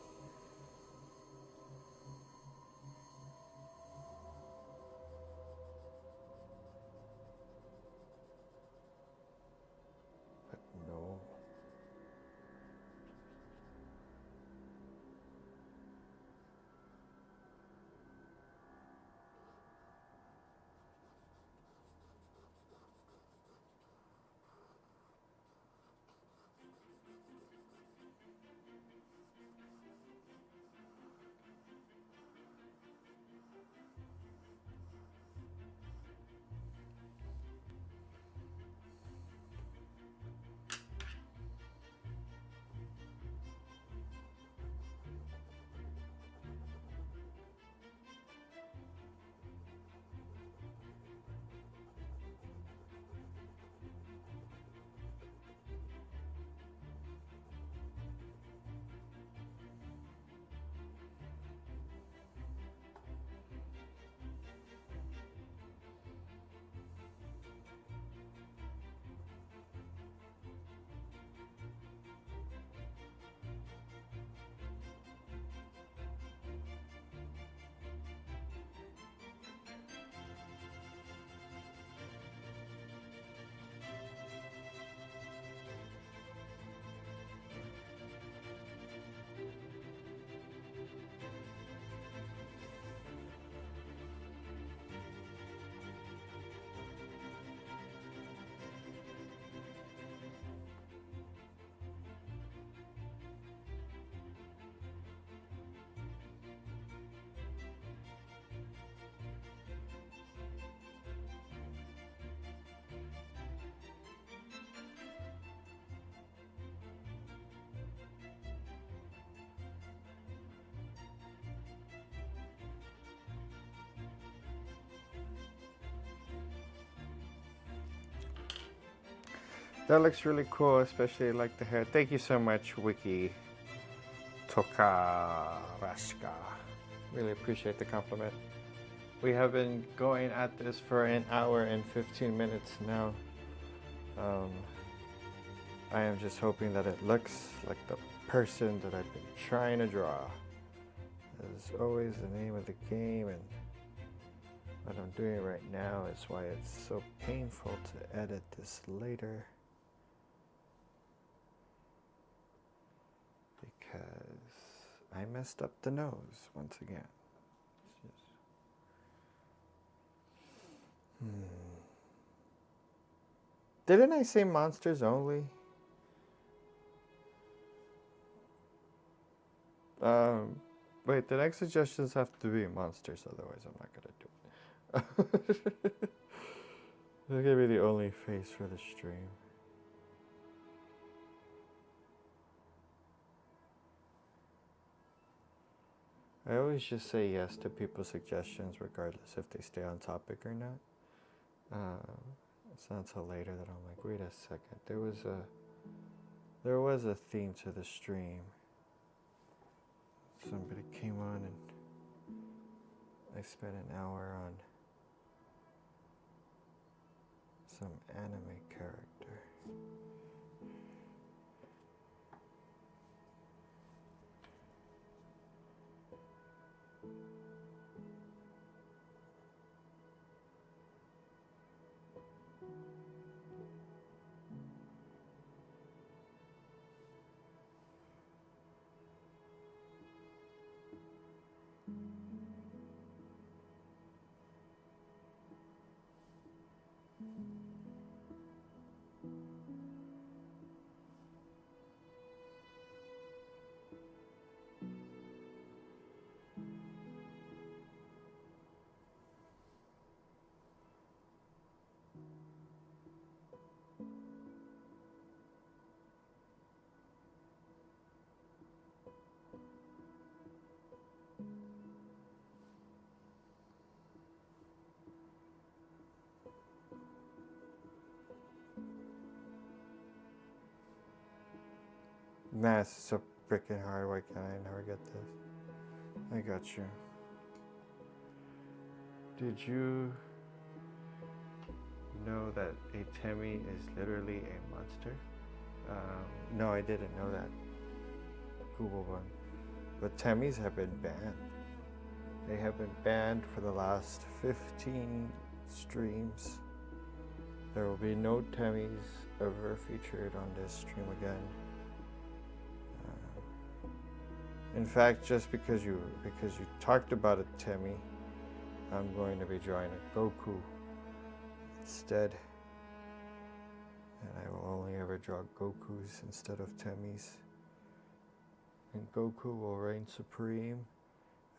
But no. That looks really cool, especially like the hair. Thank you so much, Wiki Tokarashka. Really appreciate the compliment. We have been going at this for an hour and 15 minutes now. I am just hoping that it looks like the person that I've been trying to draw. As always, the name of the game, and what I'm doing right now is why it's so painful to edit this later. Because I messed up the nose once again. Didn't I say monsters only? Wait, the next suggestions have to be monsters, otherwise I'm not gonna do it. That's gonna be the only face for the stream. I always just say yes to people's suggestions, regardless if they stay on topic or not. It's not until later that I'm like, wait a second, there was a theme to the stream. Somebody came on and I spent an hour on some anime character. Nah, it's so freaking hard. Why can't I never get this? I got you. Did you know that a Temmie is literally a monster? No, I didn't know that. Google one. But Temmies have been banned. They have been banned for the last 15 streams. There will be no Temmies ever featured on this stream again. In fact, just because you talked about a Temmie, I'm going to be drawing a Goku instead. And I will only ever draw Gokus instead of Temmies. And Goku will reign supreme,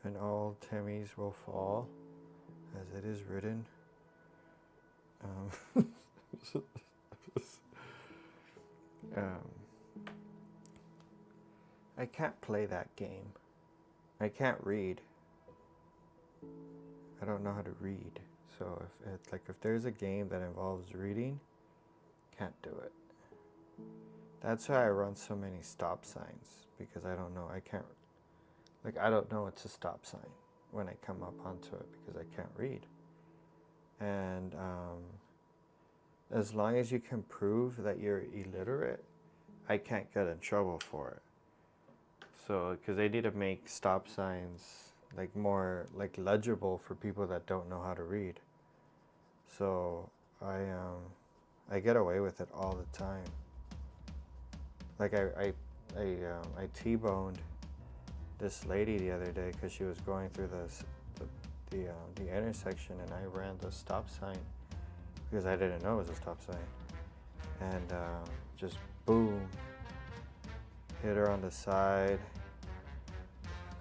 and all Temmies will fall, as it is written. I can't play that game. I can't read. I don't know how to read. So if there's a game that involves reading, can't do it. That's why I run so many stop signs, because I don't know. I don't know it's a stop sign when I come up onto it, because I can't read. And as long as you can prove that you're illiterate, I can't get in trouble for it. So, because they need to make stop signs more legible for people that don't know how to read. So I get away with it all the time. I T-boned this lady the other day because she was going through the intersection, and I ran the stop sign because I didn't know it was a stop sign, and just boom, hit her on the side.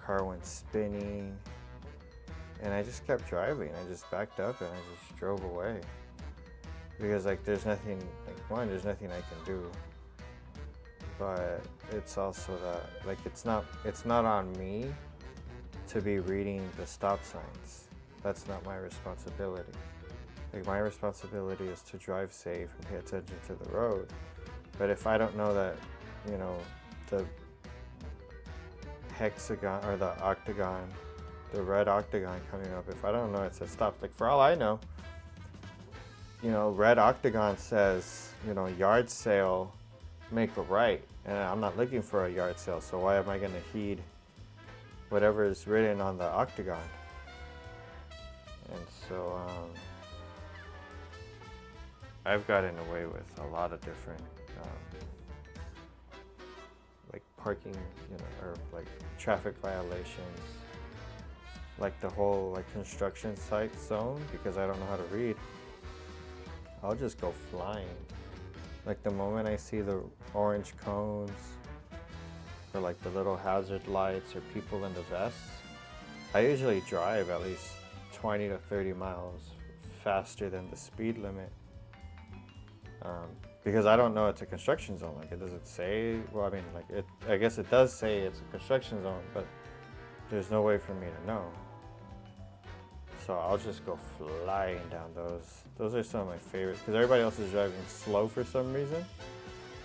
Car went spinning, and I just kept driving. I just backed up and I just drove away because there's nothing there's nothing I can do. But it's also that it's not on me to be reading the stop signs. That's not my responsibility. Like, my responsibility is to drive safe and pay attention to the road. But if I don't know that, you know, the hexagon or the octagon, the red octagon coming up, if I don't know it says stop, like, for all I know, you know, red octagon says, you know, yard sale, make a right. And I'm not looking for a yard sale, so why am I going to heed whatever is written on the octagon? And so I've gotten away with a lot of different like parking, you know, or like traffic violations, like the whole like construction site zone, because I don't know how to read. I'll just go flying. Like, the moment I see the orange cones or like the little hazard lights or people in the vests, I usually drive at least 20 to 30 miles faster than the speed limit, because I don't know it's a construction zone. Like, it doesn't say, well, I mean, like, it, I guess it does say it's a construction zone, but there's no way for me to know. So I'll just go flying down those. Those are some of my favorites, because everybody else is driving slow for some reason.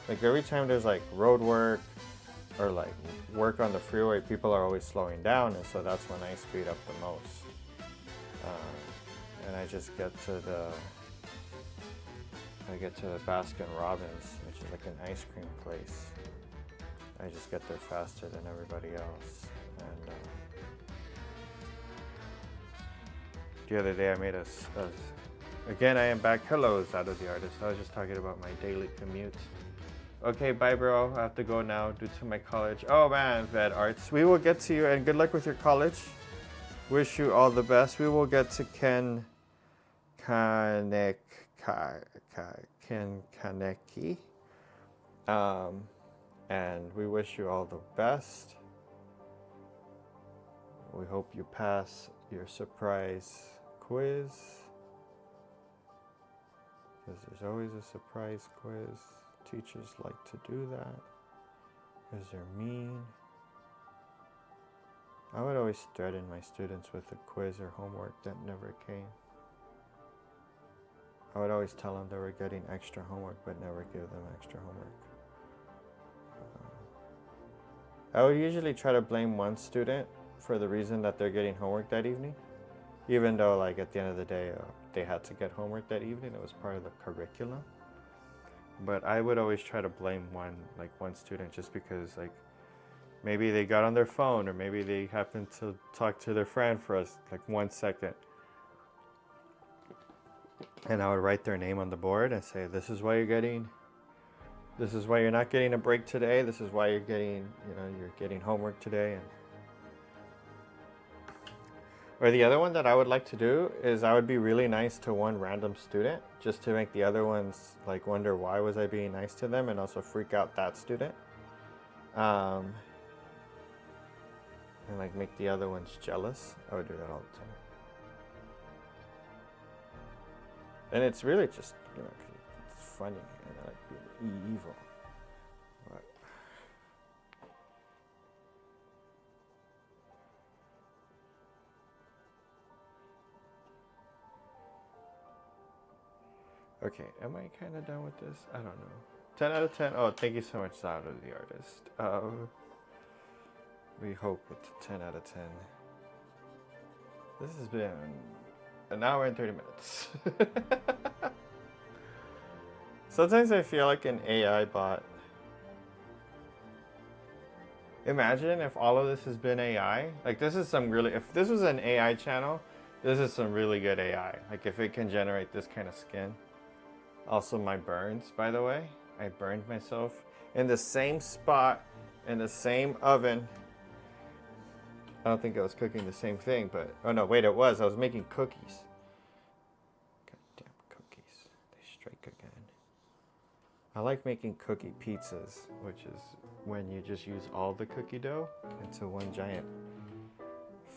Like, every time there's like road work or like work on the freeway, people are always slowing down, and so that's when I speed up the most. And I just get to the Baskin Robbins, which is like an ice cream place. I just get there faster than everybody else. And the other day I made again, I am back. Hello, Zado the Artist. I was just talking about my daily commute. Okay, bye bro, I have to go now due to my college. Oh man, Vet Arts. We will get to you, and good luck with your college. Wish you all the best. We will get to Ken Kaneki. And we wish you all the best. We hope you pass your surprise quiz, because there's always a surprise quiz. Teachers like to do that because they're mean. I would always threaten my students with a quiz or homework that never came. I would always tell them they were getting extra homework but never give them extra homework. I would usually try to blame one student for the reason that they're getting homework that evening, even though, like, at the end of the day they had to get homework that evening. It was part of the curriculum. But I would always try to blame one student, just because, like, maybe they got on their phone, or maybe they happened to talk to their friend for like 1 second. And I would write their name on the board and say, this is why you're not getting a break today. This is why you're getting homework today. Or the other one that I would like to do is I would be really nice to one random student, just to make the other ones like wonder why was I being nice to them, and also freak out that student. And like make the other ones jealous. I would do that all the time. And it's really just, it's funny, and I like being evil. But okay, am I kind of done with this? I don't know. 10 out of 10. Oh, thank you so much, Zado the Artist. We hope it's a 10 out of 10. This has been an hour and 30 minutes. Sometimes I feel like an AI bot. Imagine if all of this has been AI. Like, this is if this was an AI channel, this is some really good AI. Like, if it can generate this kind of skin. Also, my burns, by the way. I burned myself in the same spot, in the same oven. I don't think I was cooking the same thing, but... Oh, no, wait, it was. I was making cookies. Goddamn cookies. They strike again. I like making cookie pizzas, which is when you just use all the cookie dough into one giant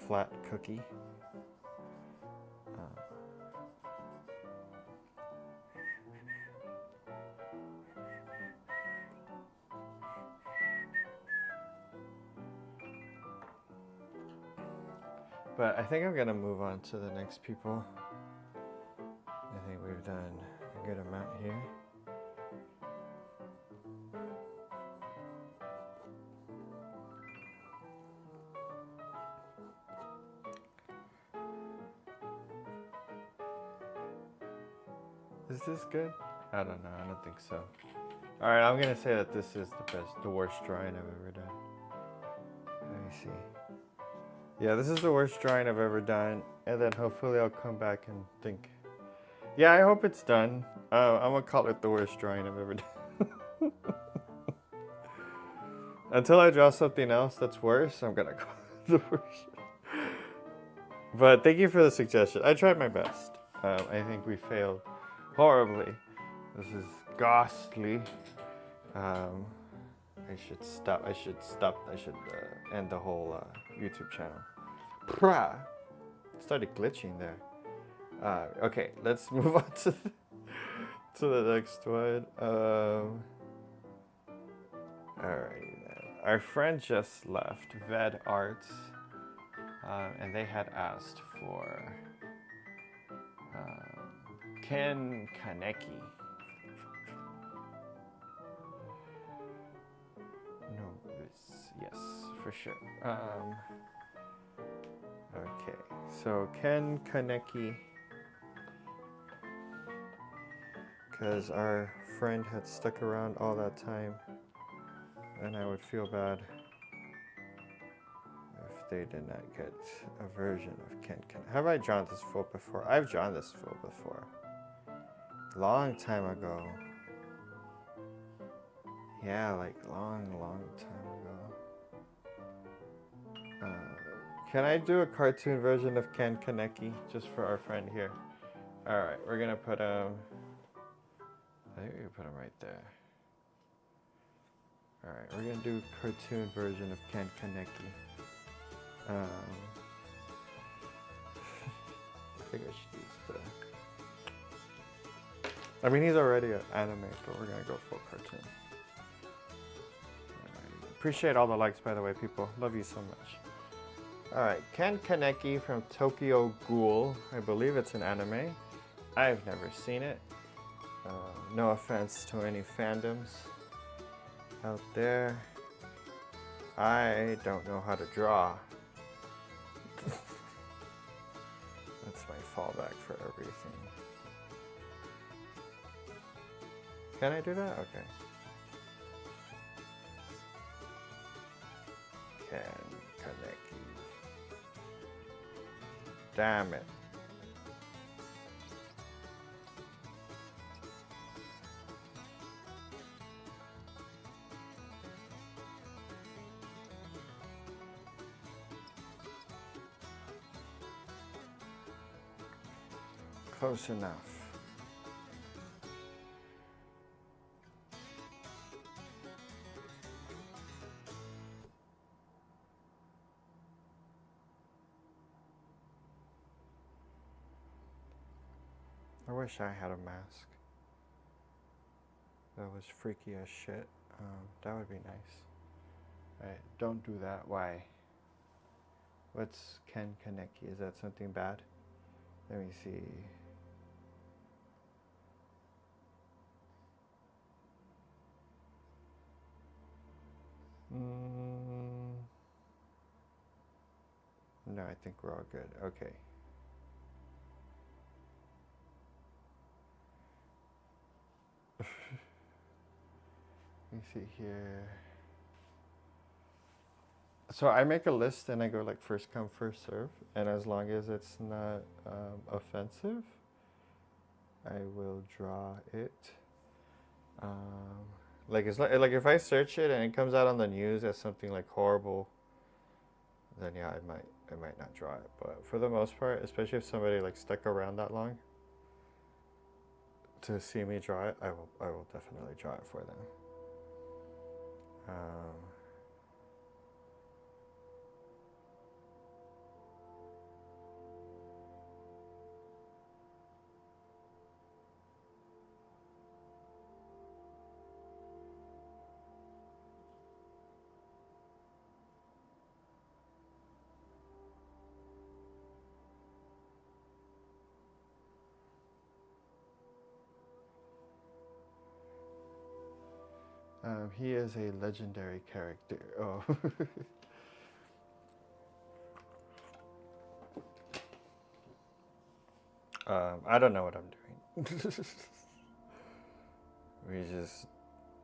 flat cookie. But I think I'm gonna move on to the next people. I done a good amount here. Is this good? I don't know. I don't think so. All right, I'm gonna say that this is the worst drawing I've ever done. Let me see. Yeah, this is the worst drawing I've ever done, and then hopefully I'll come back and think. Yeah, I hope it's done. I'm gonna call it the worst drawing I've ever done. Until I draw something else that's worse, I'm gonna call it the worst. But thank you for the suggestion. I tried my best. I think we failed horribly. This is ghastly. I should stop. I should end the whole YouTube channel. Prah! It started glitching there. Okay, let's move on to the next one. Alrighty then. Our friend just left Ved Arts, and they had asked for Ken Kaneki. No, yes, for sure. Okay, so Ken Kaneki, because our friend had stuck around all that time, and I would feel bad if they did not get a version of Ken Kaneki. Have I drawn this fool before? I've drawn this fool before. Long time ago. Yeah, like long time ago. Can I do a cartoon version of Ken Kaneki just for our friend here? All right, we're gonna put him. I think we can put him right there. All right, we're gonna do a cartoon version of Ken Kaneki. I think I should use the. I mean, he's already an anime, but we're gonna go full cartoon. Right. Appreciate all the likes, by the way, people. Love you so much. All right, Ken Kaneki from Tokyo Ghoul. I believe it's an anime. I've never seen it. No offense to any fandoms out there. I don't know how to draw. That's my fallback for everything. Can I do that? Okay. Ken Kaneki. Damn it. Close enough. I wish I had a mask that was freaky as shit. That would be nice. Alright, don't do that. Why? What's Ken Kaneki? Is that something bad? Let me see. No, I think we're all good. Okay. Let me see here. So I make a list and I go like first come, first serve. And as long as it's not offensive, I will draw it. Like if I search it and it comes out on the news as something like horrible, then yeah, I might not draw it. But for the most part, especially if somebody like stuck around that long to see me draw it, I will definitely draw it for them. He is a legendary character. Oh. I don't know what I'm doing. We just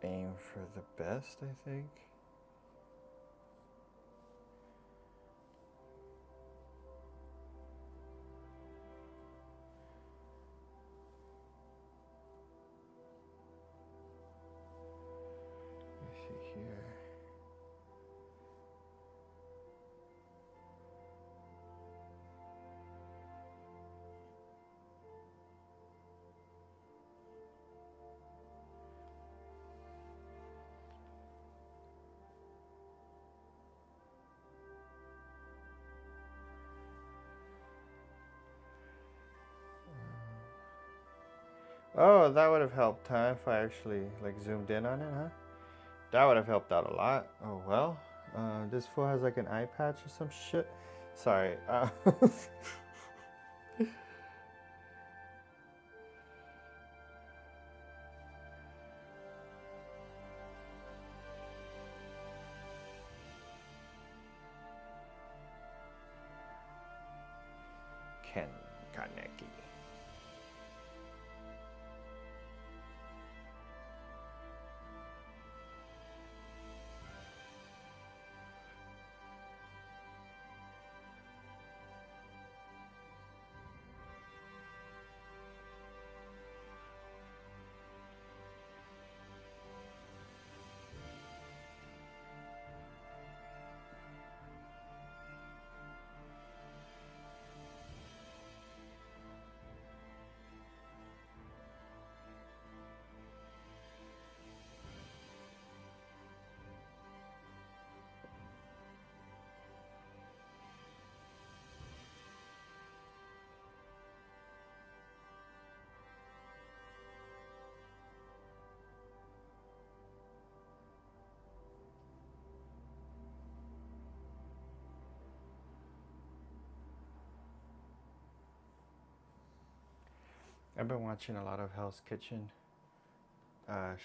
aim for the best, I think. Let me see here. Oh, that would have helped, huh? If I actually like zoomed in on it, huh? That would have helped out a lot. Oh well. This fool has like an eye patch or some shit. Sorry. Ken Kaneki. I've been watching a lot of Hell's Kitchen.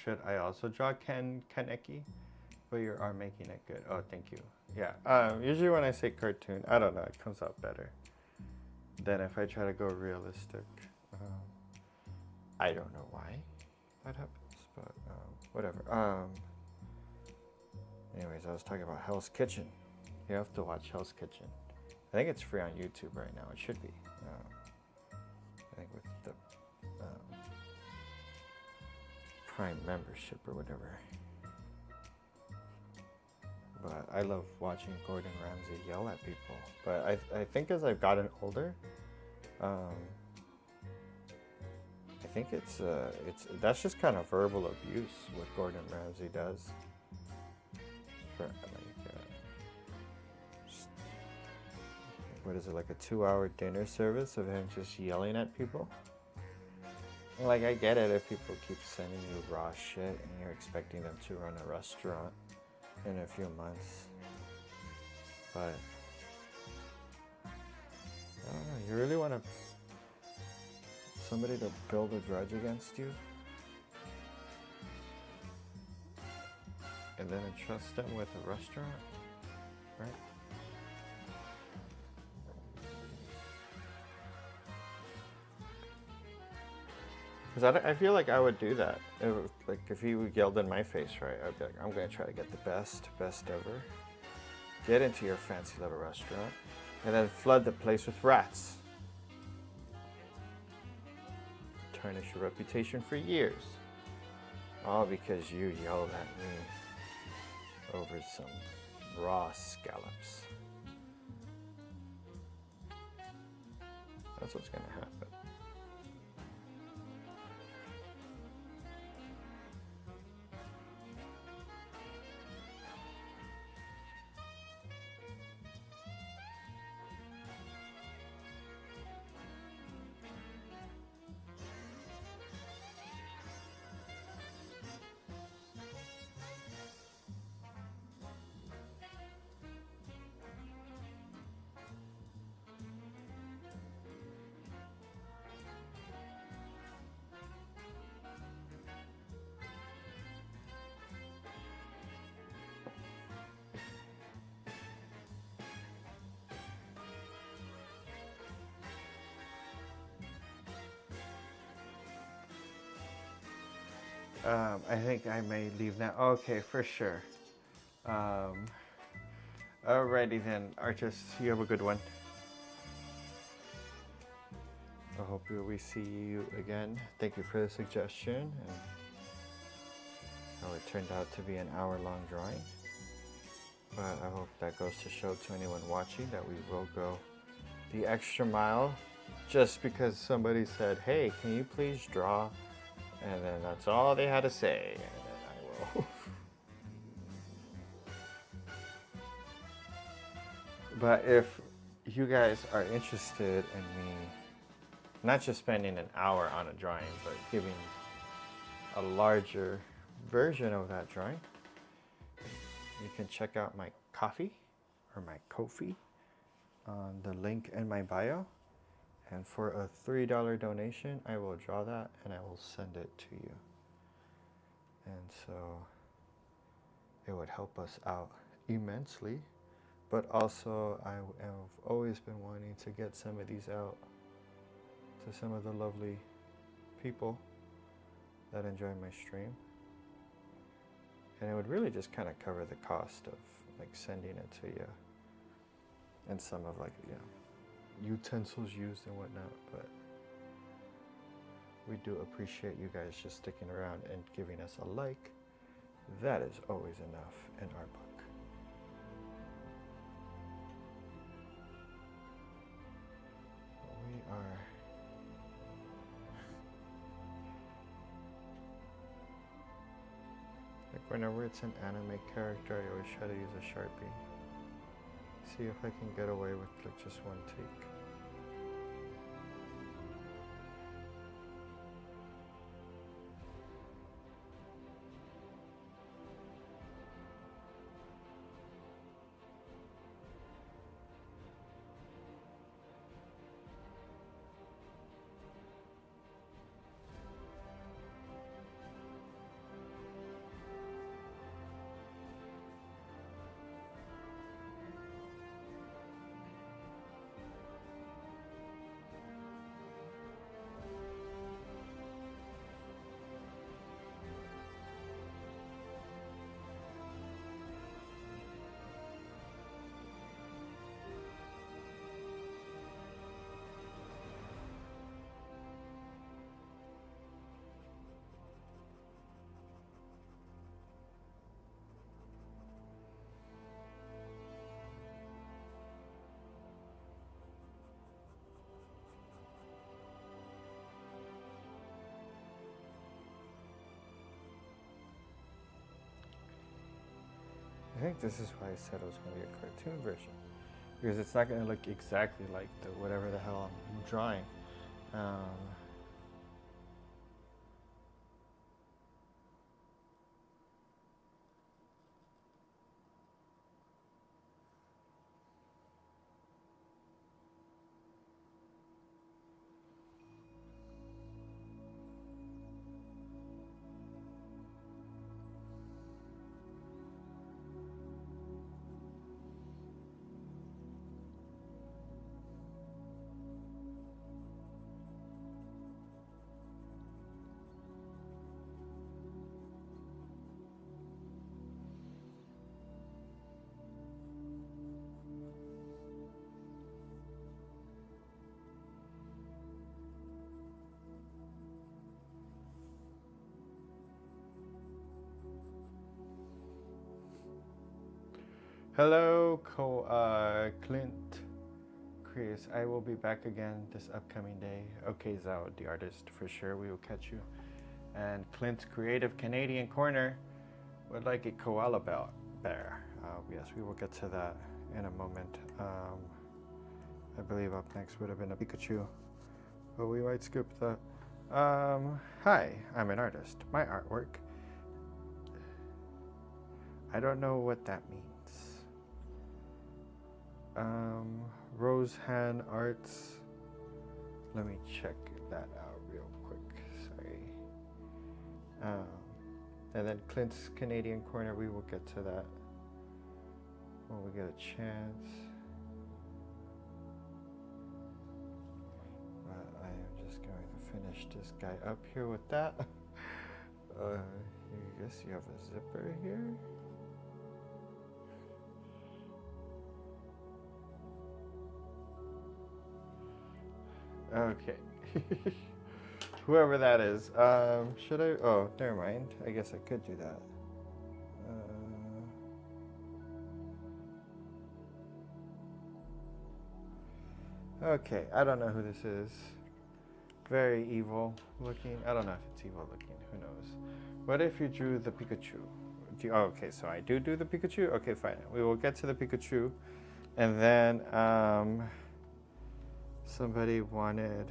Should I also draw Ken Kaneki? But you are making it good. Oh, thank you. Yeah. Usually when I say cartoon, I don't know, it comes out better than if I try to go realistic. I don't know why that happens, but whatever. Anyways, I was talking about Hell's Kitchen. You have to watch Hell's Kitchen. I think it's free on YouTube right now. It should be. I think with the Prime membership or whatever. But I love watching Gordon Ramsay yell at people. But I think as I've gotten older, I think it's that's just kind of verbal abuse what Gordon Ramsay does. For like, what is it, like a 2-hour dinner service of him just yelling at people? Like, I get it if people keep sending you raw shit and you're expecting them to run a restaurant in a few months. But I don't know, you really want somebody to build a grudge against you? And then entrust them with a restaurant, right? Because I feel like I would do that. Like if he yelled in my face, right? I'd be like, I'm gonna try to get the best ever. Get into your fancy little restaurant, and then flood the place with rats. Tarnish your reputation for years. All because you yelled at me over some raw scallops. That's what's gonna happen. I think I may leave now. Okay, for sure. Um, Alrighty then, artists. You have a good one. I hope we see you again. Thank you for the suggestion and how it turned out to be an hour-long drawing. But I hope that goes to show to anyone watching that we will go the extra mile just because somebody said, hey, can you please draw? And then that's all they had to say. And then I will. But if you guys are interested in me not just spending an hour on a drawing, but giving a larger version of that drawing, you can check out my Ko-fi or my Ko-fi on the link in my bio. And for a $3 donation, I will draw that and I will send it to you. And so it would help us out immensely. But also, I have always been wanting to get some of these out to some of the lovely people that enjoy my stream. And it would really just kind of cover the cost of like sending it to you and some of like, you know, utensils used and whatnot. But we do appreciate you guys just sticking around and giving us a like. That is always enough in our book. We are like whenever it's an anime character, I always try to use a Sharpie. See if I can get away with like just one take. I think this is why I said it was going to be a cartoon version, because it's not going to look exactly like the whatever the hell I'm drawing. Hello, Clint, Chris. I will be back again this upcoming day. Okay, Zao, the artist, for sure. We will catch you. And Clint's Creative Canadian Corner would like a koala bear. Yes, we will get to that in a moment. I believe up next would have been a Pikachu, but we might skip that. Hi, I'm an artist. My artwork. I don't know what that means. Rosehan Arts. Let me check that out real quick. Sorry. And then Clint's Canadian Corner, we will get to that when we get a chance. But I am just going to finish this guy up here with that. I guess you have a zipper here. Okay. Whoever that is. Should I? Oh, never mind. I guess I could do that. Okay, I don't know who this is. Very evil looking. I don't know if it's evil looking. Who knows? What if you drew the Pikachu? Oh, okay, so I do the Pikachu? Okay, fine. We will get to the Pikachu. And then somebody wanted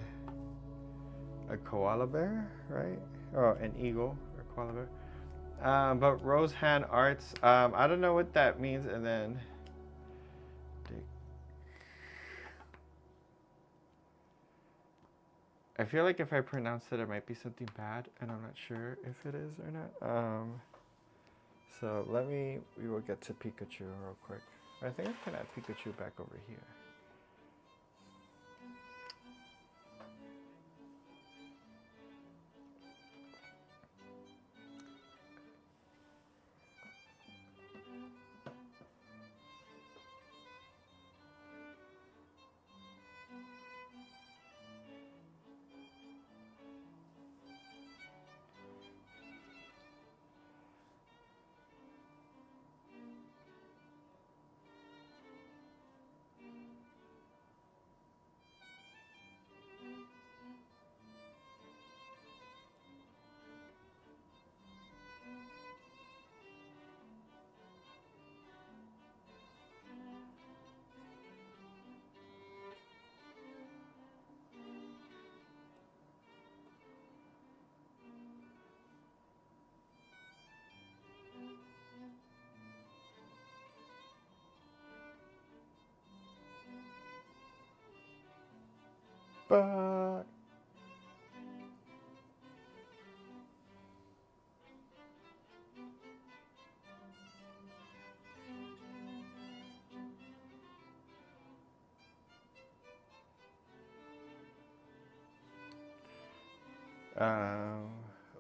a koala bear, right? Oh, an eagle or koala bear. But Rose Hand Arts, I don't know what that means. And then I feel like if I pronounce it, it might be something bad, and I'm not sure if it is or not. So we will get to Pikachu real quick. I think I can add Pikachu back over here. But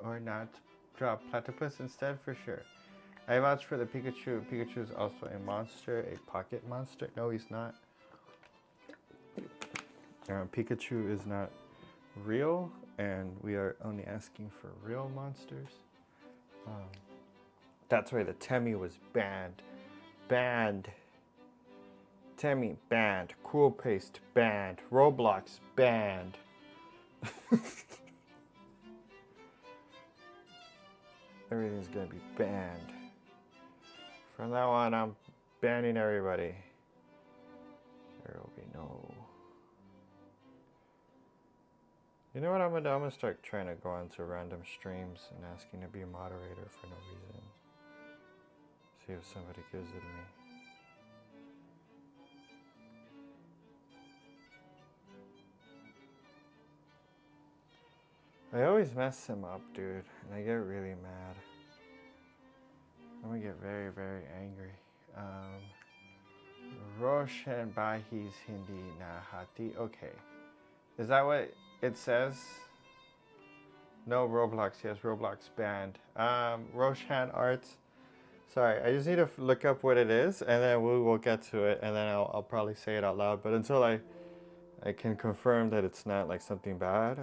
or not drop Platypus instead for sure. I vouch for the Pikachu. Pikachu is also a monster, a pocket monster. No, he's not. Pikachu is not real, and we are only asking for real monsters. That's why the Temmie was banned. Banned. Temmie banned. Cool Paste banned. Roblox banned. Everything's gonna be banned. From now on, I'm banning everybody. There will be no. You know what I'm gonna start trying to go onto random streams and asking to be a moderator for no reason. See if somebody gives it to me. I always mess him up, dude, and I get really mad. I'm gonna get very, very angry. Roshan Bahis Hindi Nahati. Okay. Is that what it says? No Roblox. Yes, Roblox banned. Roshan Arts. Sorry, I just need to look up what it is, and then we will get to it, and then I'll probably say it out loud. But until I can confirm that it's not like something bad.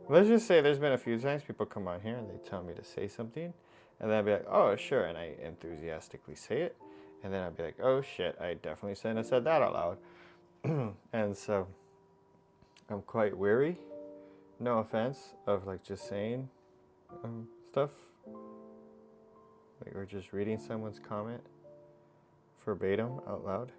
Let's just say there's been a few times people come on here and they tell me to say something, and then I'll be like, oh, sure, and I enthusiastically say it, and then I'll be like, oh, shit, I definitely shouldn't have said that out loud. And so I'm quite weary, no offense, of like just saying stuff, like, or just reading someone's comment verbatim out loud.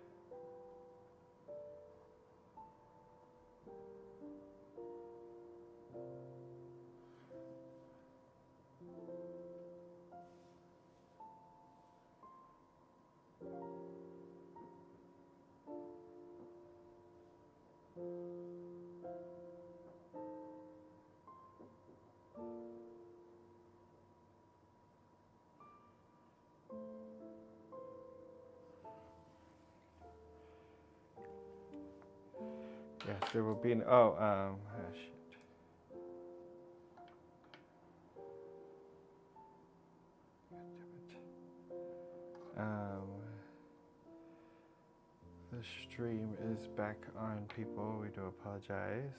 Yes, there will be an, shit. Um, the stream is back on, people. We do apologize.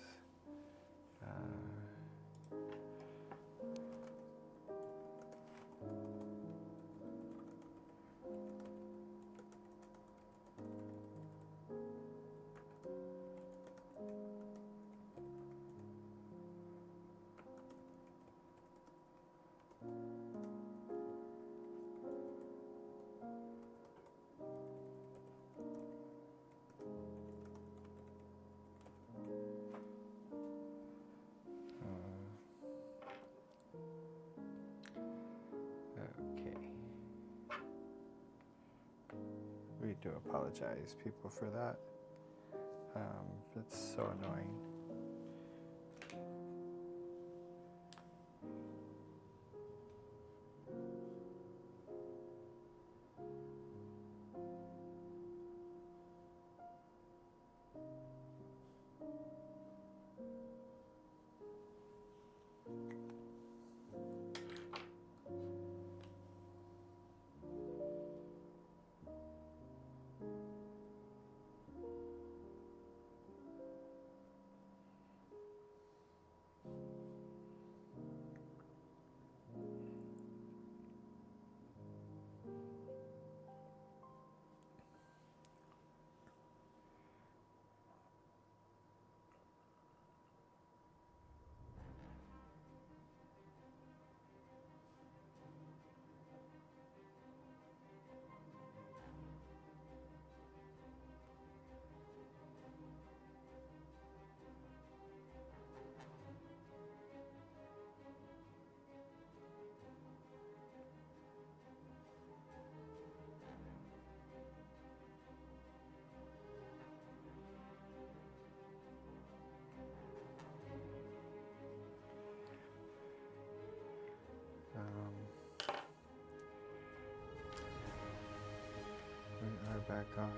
Okay. We do apologize, people, for that. It's so annoying. We are back on.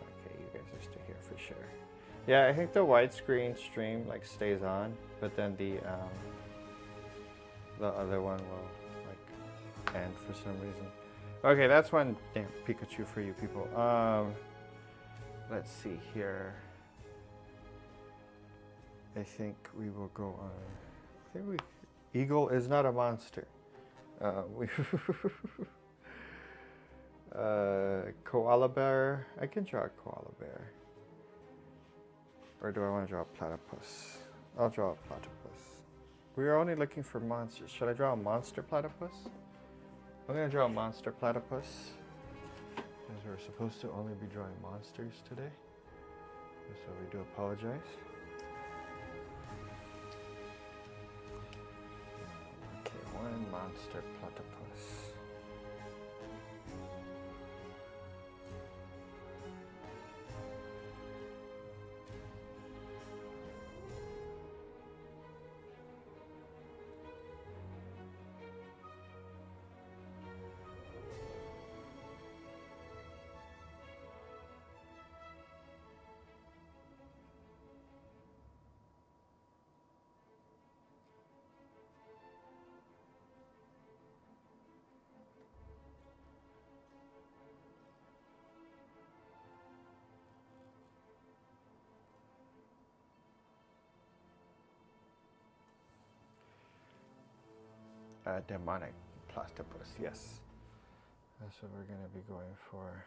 Okay, you guys are still here for sure. Yeah, I think the widescreen stream like stays on, but then the other one will like end for some reason. Okay, that's one damn Pikachu for you people. Let's see here. I think we will go on. I think Eagle is not a monster. Koala bear. I can draw a koala bear. Or do I want to draw a platypus? I'll draw a platypus. We are only looking for monsters. Should I draw a monster platypus? I'm going to draw a monster platypus. Because we're supposed to only be drawing monsters today. So we do apologize. Okay, one monster platypus. Demonic platypus, yes. That's what we're going to be going for.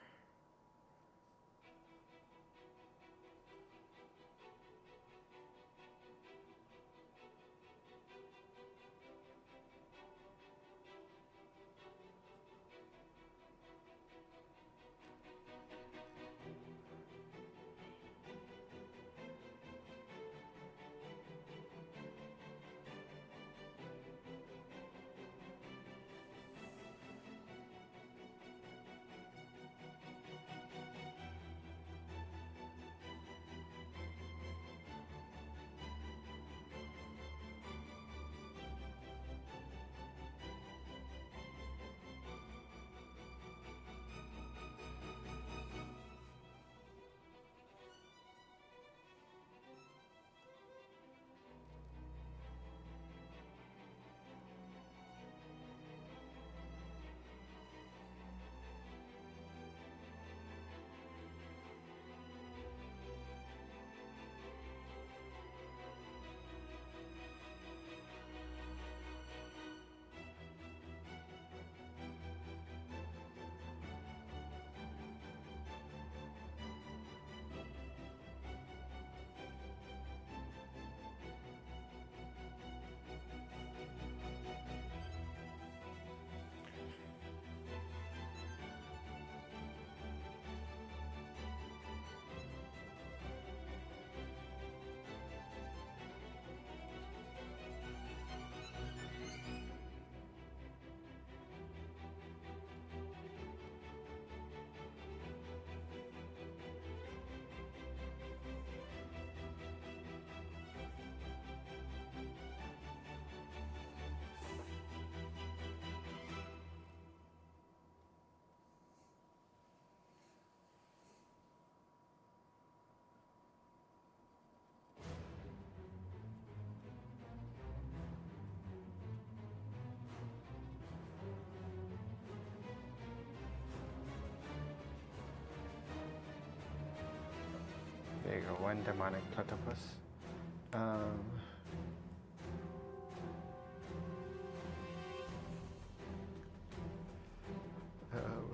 one demonic platypus.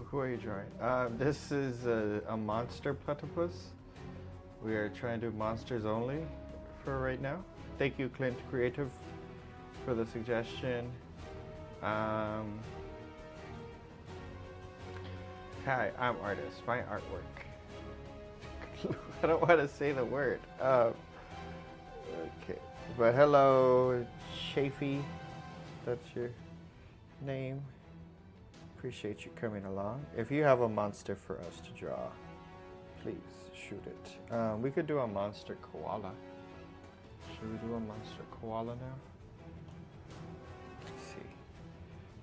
Who are you drawing? This is a monster platypus. We are trying to do monsters only for right now. Thank you, Clint Creative, for the suggestion. Hi, I'm artist. My artwork. I don't want to say the word. Okay, but hello, Chafee. That's your name. Appreciate you coming along. If you have a monster for us to draw, please shoot it. We could do a monster koala. Should we do a monster koala now? Let's see.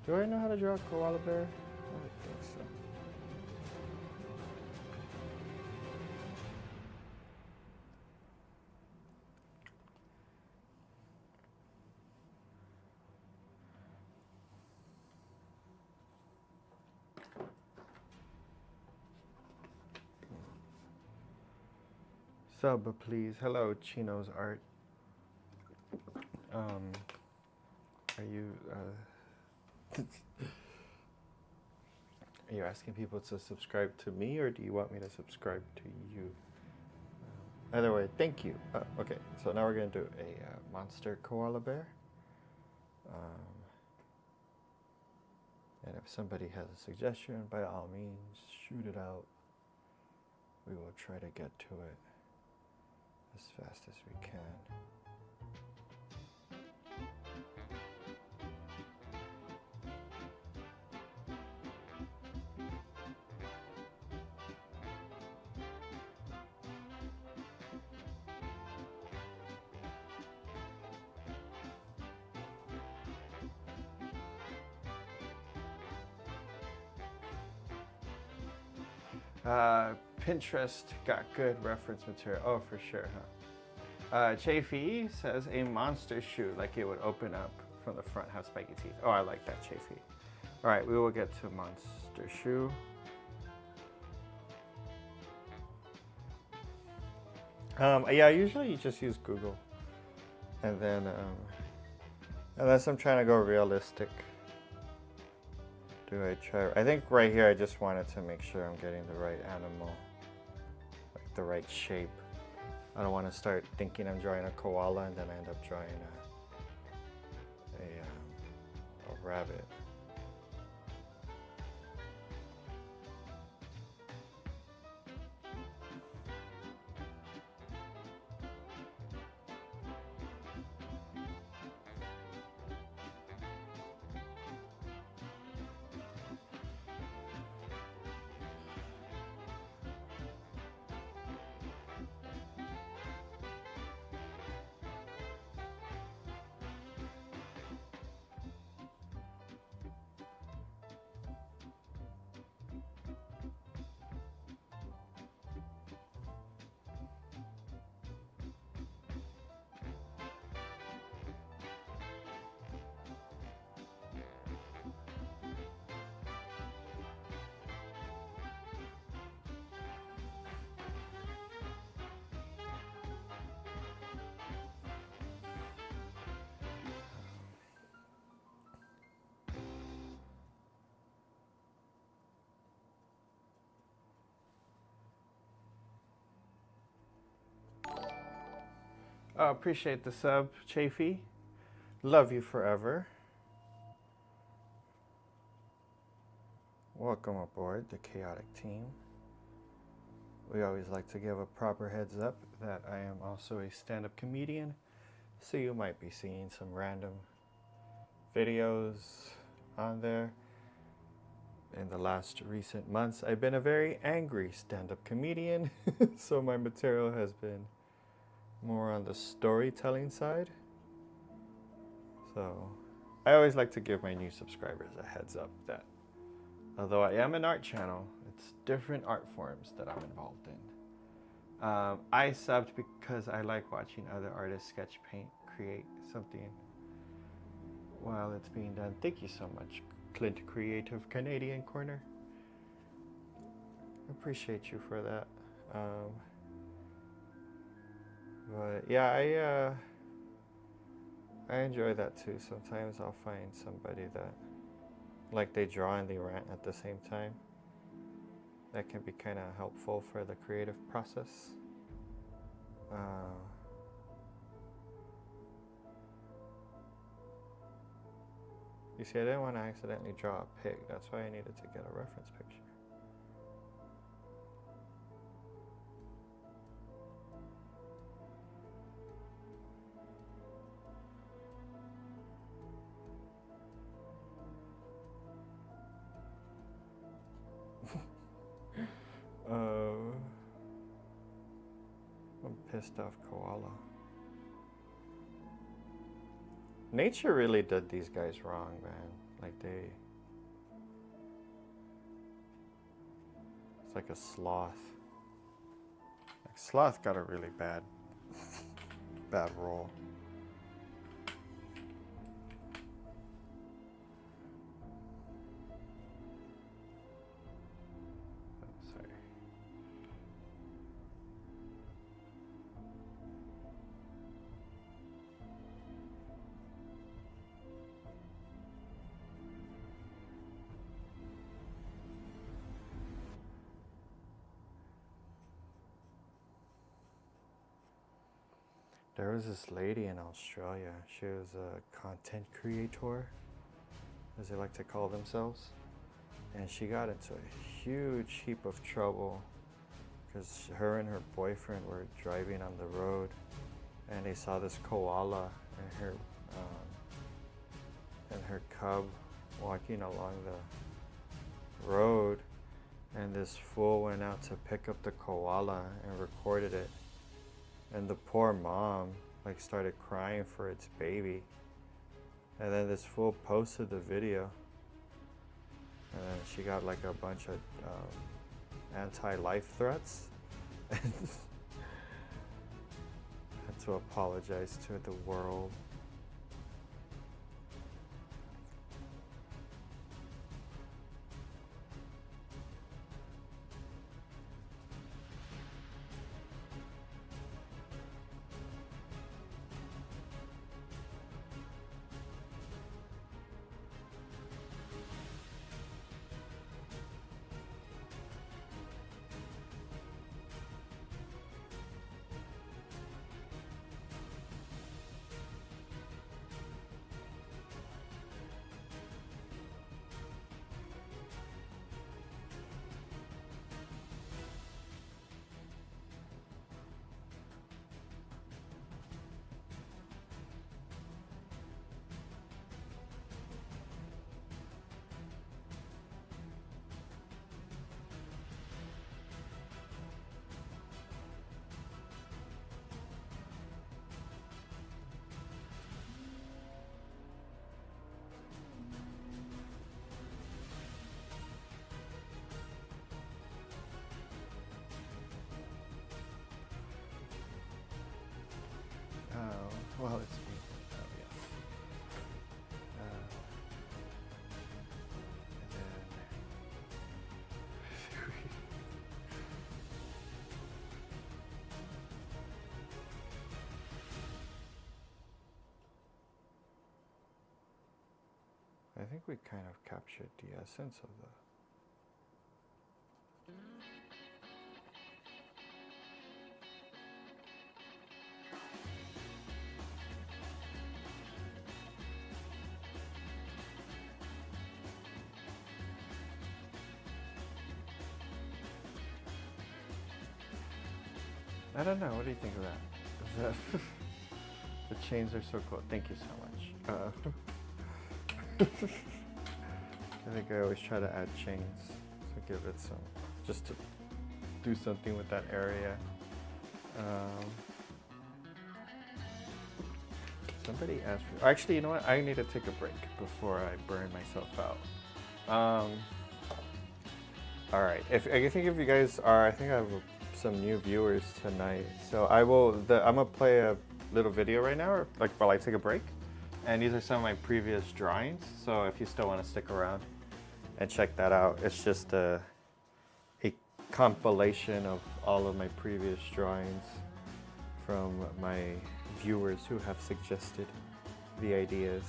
Do I know how to draw a koala bear? I don't think so. Sub, please. Hello, Chino's Art. Are you asking people to subscribe to me, or do you want me to subscribe to you? Either way, thank you. Okay, so now we're gonna do a monster koala bear. And if somebody has a suggestion, by all means, shoot it out. We will try to get to it as fast as we can. Pinterest got good reference material. Oh, for sure, huh? Chafee says a monster shoe, like it would open up from the front, have spiky teeth. Oh, I like that, Chafee. All right, we will get to monster shoe. Yeah, usually you just use Google. And then, unless I'm trying to go realistic, do I try? I think right here I just wanted to make sure I'm getting the right animal, like the right shape. I don't want to start thinking I'm drawing a koala and then I end up drawing a rabbit. Oh, appreciate the sub, Chafee. Love you forever. Welcome aboard the Chaotic Team. We always like to give a proper heads up that I am also a stand-up comedian, so you might be seeing some random videos on there. In the last recent months, I've been a very angry stand-up comedian, so my material has been more on the storytelling side. So I always like to give my new subscribers a heads up that although I am an art channel, it's different art forms that I'm involved in. I subbed because I like watching other artists sketch, paint, create something while it's being done. Thank you so much, Clint Creative Canadian Corner. Appreciate you for that. But yeah, I enjoy that too. Sometimes I'll find somebody that like they draw and they rant at the same time. That can be kind of helpful for the creative process. You see, I didn't want to accidentally draw a pig. That's why I needed to get a reference picture. I'm pissed off koala. Nature really did these guys wrong, man. Like it's like a sloth. Like sloth got a really bad role. There was this lady in Australia. She was a content creator, as they like to call themselves. And she got into a huge heap of trouble because her and her boyfriend were driving on the road and they saw this koala and her cub walking along the road, and this fool went out to pick up the koala and recorded it. And the poor mom like started crying for its baby. And then this fool posted the video. And then she got like a bunch of anti-life threats. And had to apologize to the world. Well, it's me. Oh, yes. I think we kind of captured the essence of the. I don't know. What do you think of that? The chains are so cool. Thank you so much. I think I always try to add chains to give it some, just to do something with that area. Somebody asked for. Actually, you know what? I need to take a break before I burn myself out. All right. I think if you guys are, I think I have some new viewers tonight. So I'm gonna play a little video right now, like while I take a break. And these are some of my previous drawings. So if you still want to stick around and check that out, it's just a compilation of all of my previous drawings from my viewers who have suggested the ideas.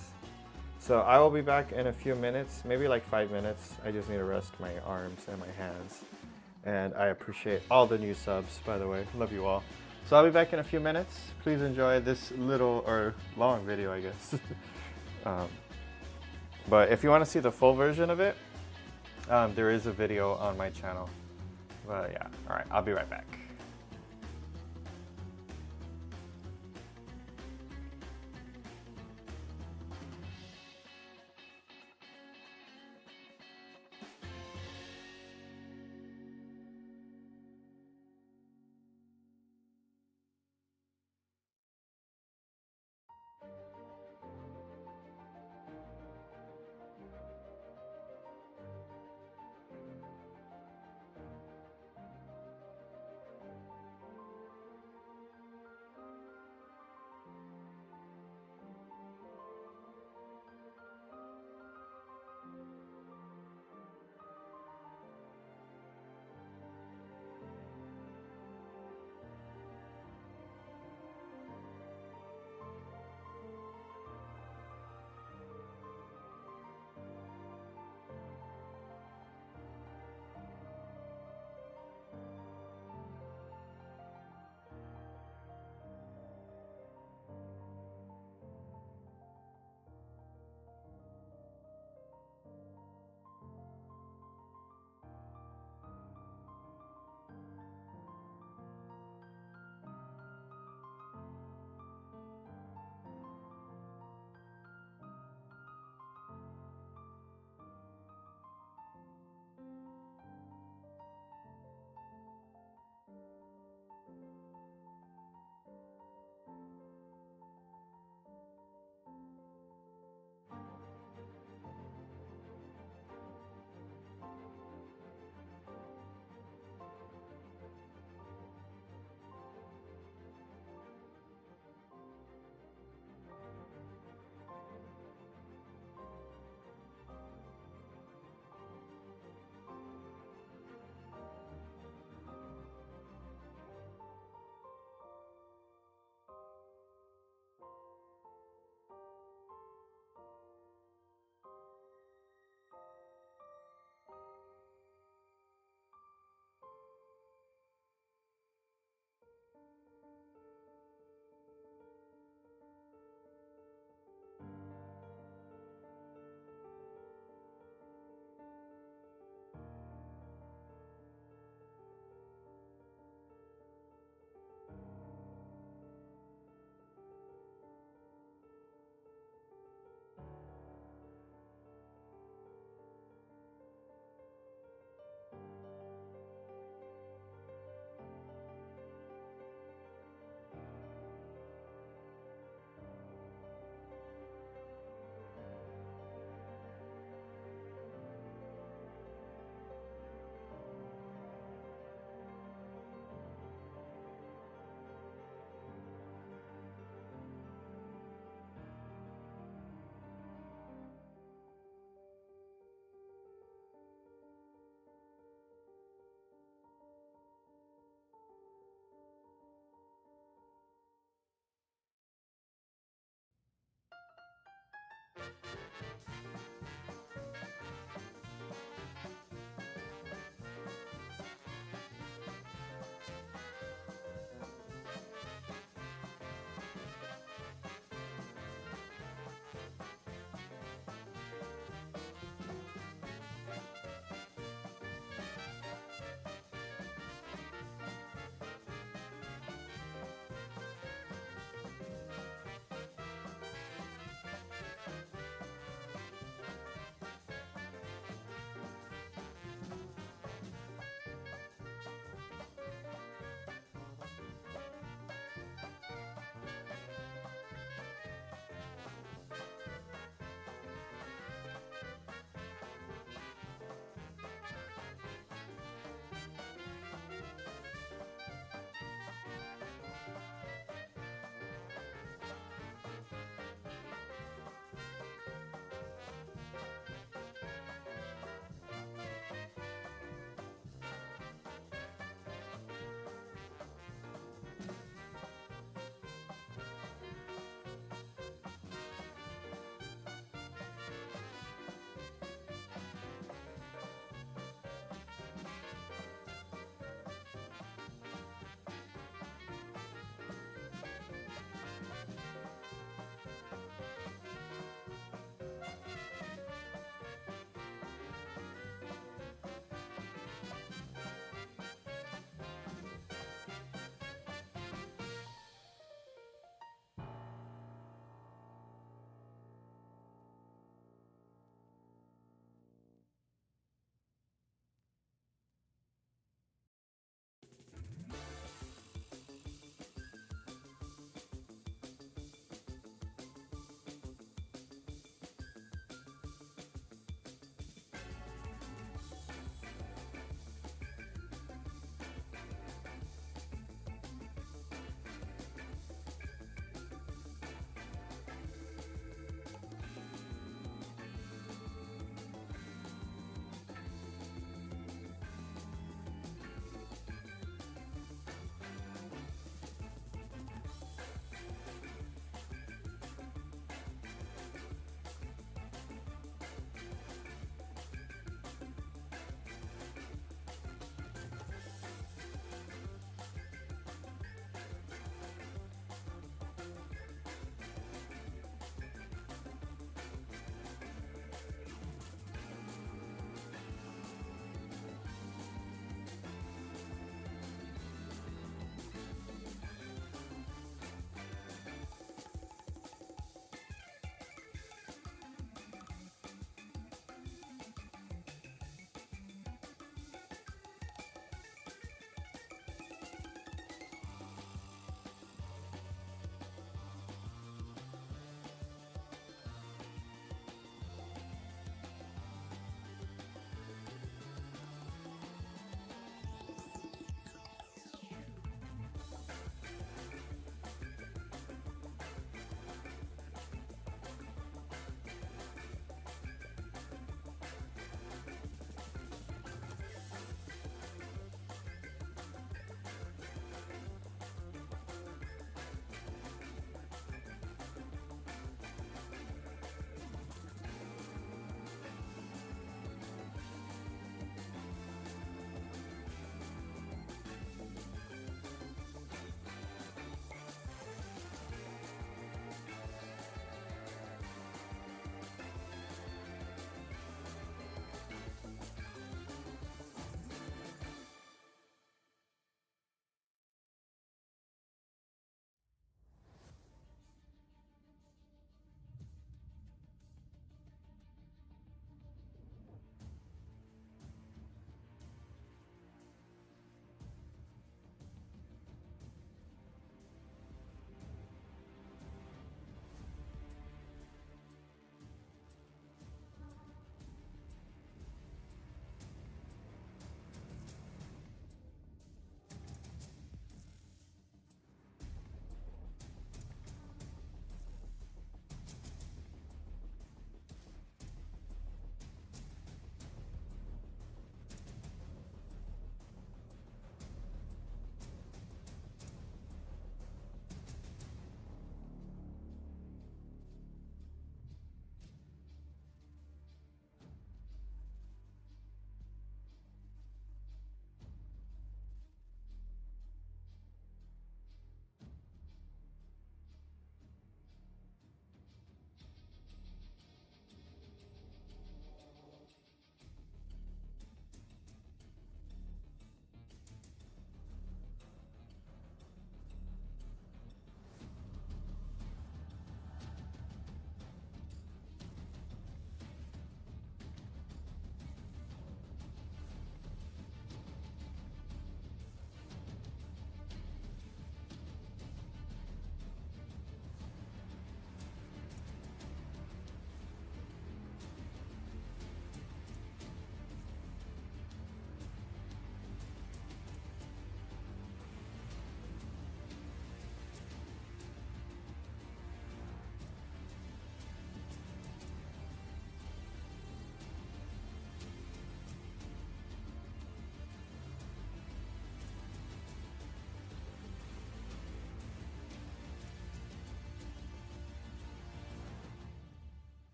So I will be back in a few minutes, maybe like 5 minutes. I just need to rest my arms and my hands. And I appreciate all the new subs, by the way. Love you all. So I'll be back in a few minutes. Please enjoy this little or long video, I guess. But if you want to see the full version of it, there is a video on my channel. But yeah, all right, I'll be right back.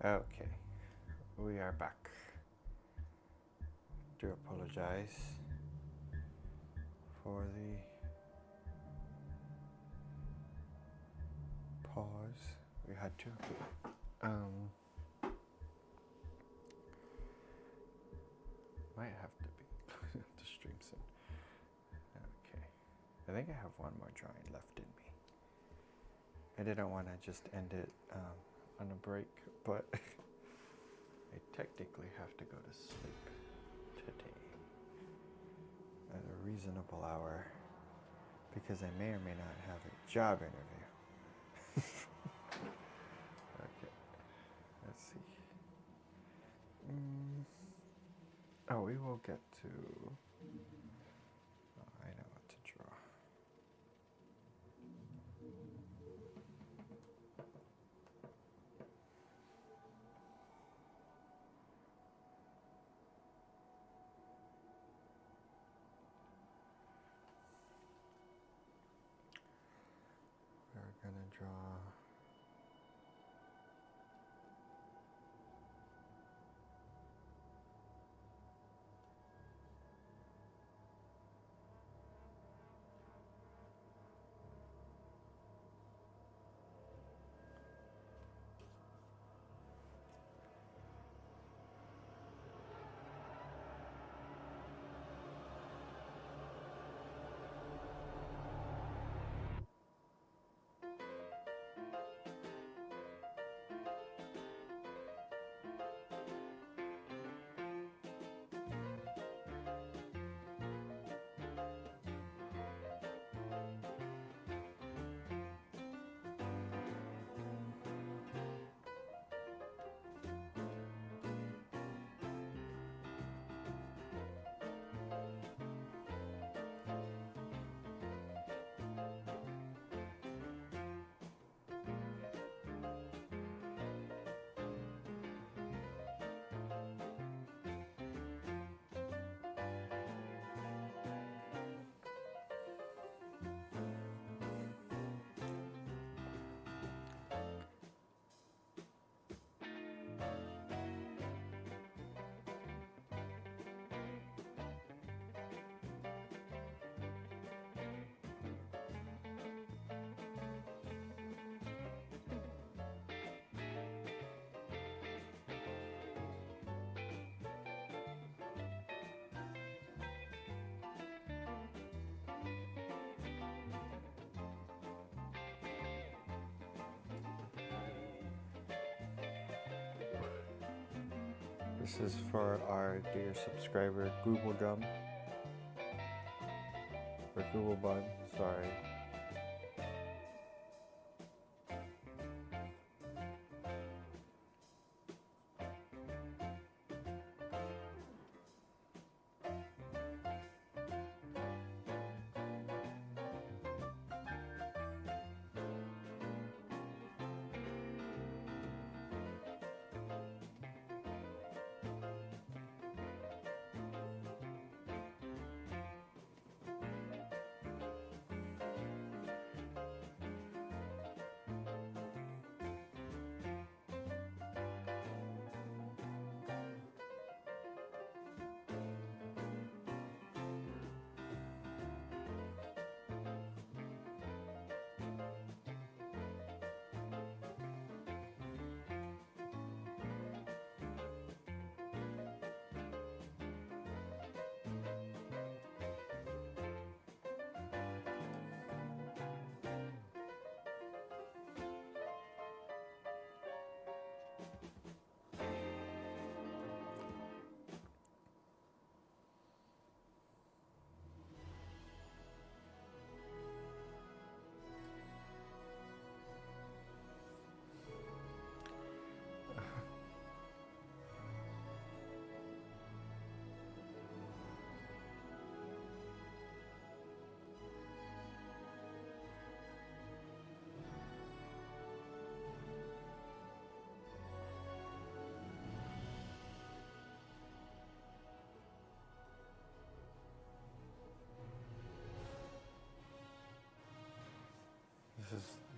Okay, we are back. Do apologize for the pause. We had to. Might have to be to stream soon. Okay, I think I have one more drawing left in me. I didn't want to just end it on a break, but I technically have to go to sleep today at a reasonable hour because I may or may not have a job interview. Okay, let's see. Oh, we will get to. Oh, I know what to draw. We're gonna draw. This is for our dear subscriber, Google Gum. Or Google Bun, sorry.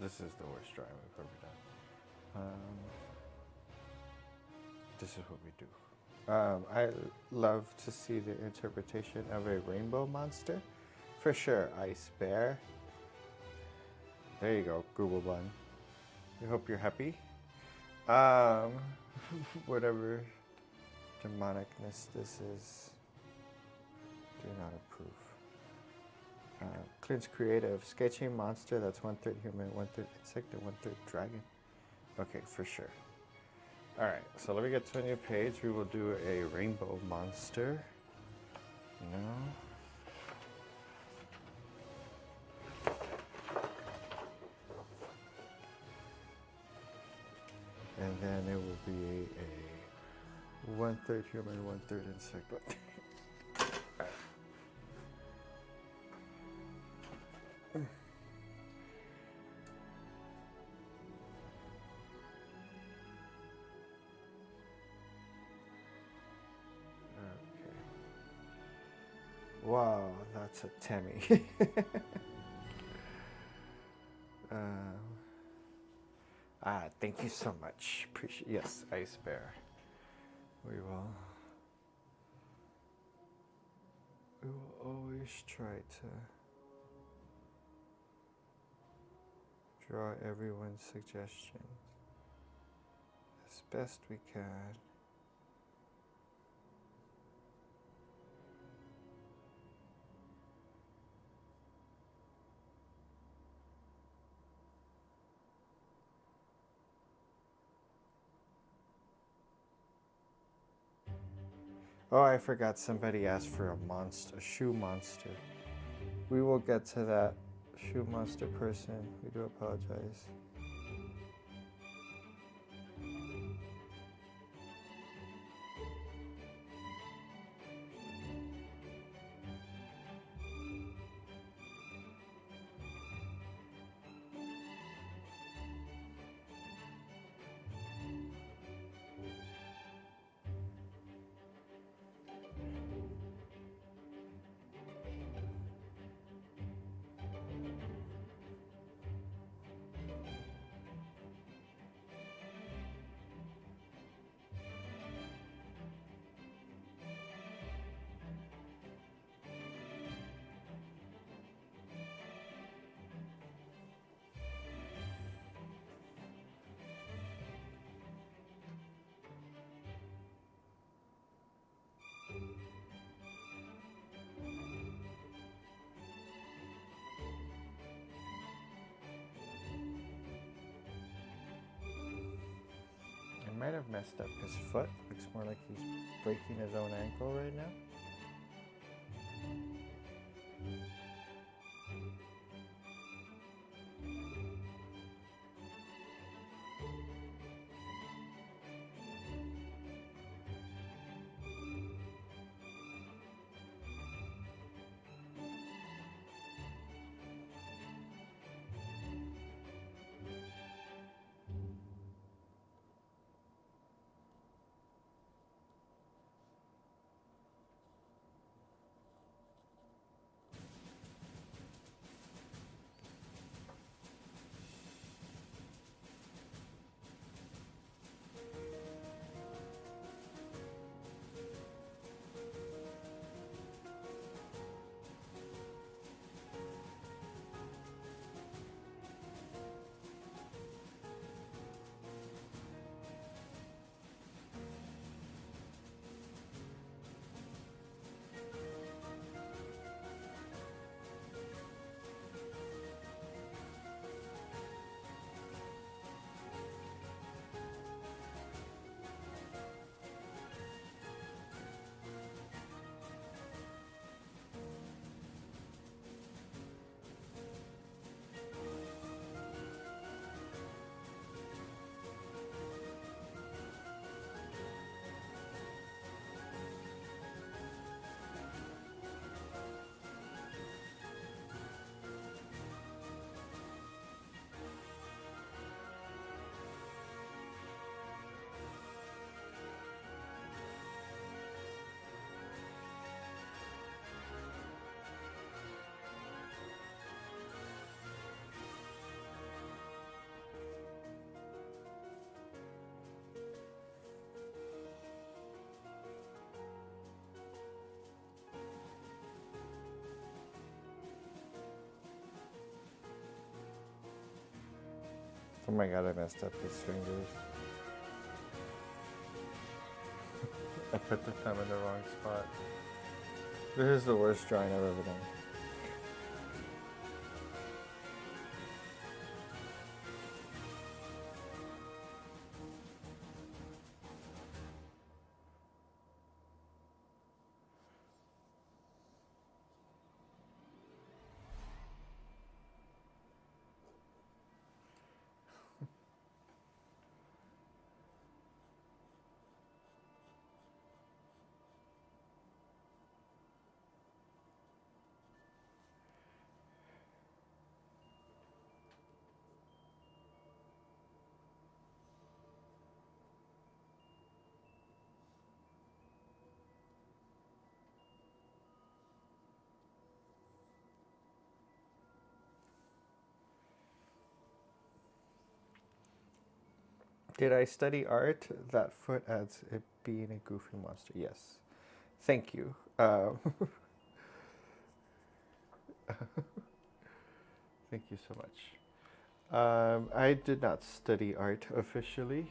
This is the worst drawing we've ever done. this is what we do. I love to see the interpretation of a rainbow monster. For sure, Ice Bear. There you go, Google Bun. We hope you're happy. Whatever demonicness this is, do not approve. Clint's creative. Sketching monster that's 1/3 human, 1/3 insect, and 1/3 dragon. Okay, for sure. Alright, so let me get to a new page. We will do a rainbow monster. No. And then it will be a 1/3 human, 1/3 insect. Wow, that's a Tammy. Thank you so much. Appreciate. Yes, Ice Bear. We will always try to draw everyone's suggestions as best we can. Oh, I forgot somebody asked for a monster, a shoe monster. We will get to that shoe monster person. We do apologize. Might have messed up his foot. Looks more like he's breaking his own ankle right now. Oh my god, I messed up his fingers. I put the thumb in the wrong spot. This is the worst drawing I've ever done. Did I study art? That foot adds it being a goofy monster. Yes. Thank you. Thank you so much. I did not study art officially.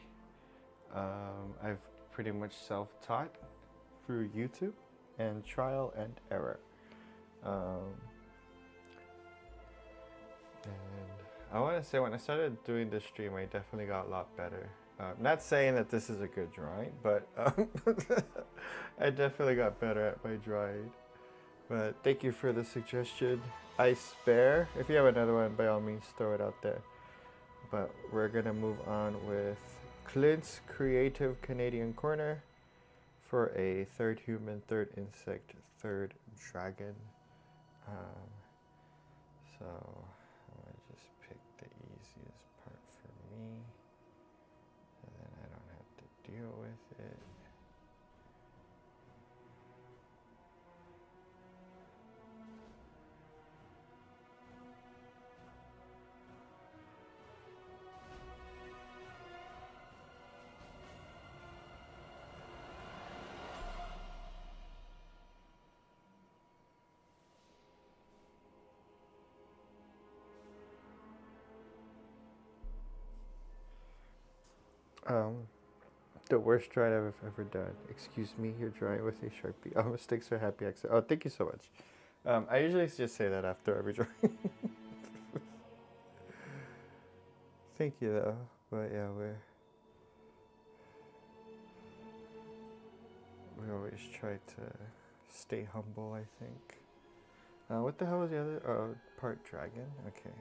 I've pretty much self-taught through YouTube and trial and error. And I want to say when I started doing this stream, I definitely got a lot better. Not saying that this is a good drawing, but I definitely got better at my drawing. But thank you for the suggestion. I spare. If you have another one, by all means, throw it out there. But we're gonna move on with Clint's Creative Canadian Corner for a third human, third insect, third dragon. So I'm gonna just pick the easiest part for me, and then I don't have to deal with it. The worst drawing I've ever done. Excuse me, you're drawing with a Sharpie. Oh, mistakes are happy accident. Oh, thank you so much. I usually just say that after every drawing. Thank you though. But yeah, we always try to stay humble, I think. What the hell was the other? Oh, part dragon? Okay.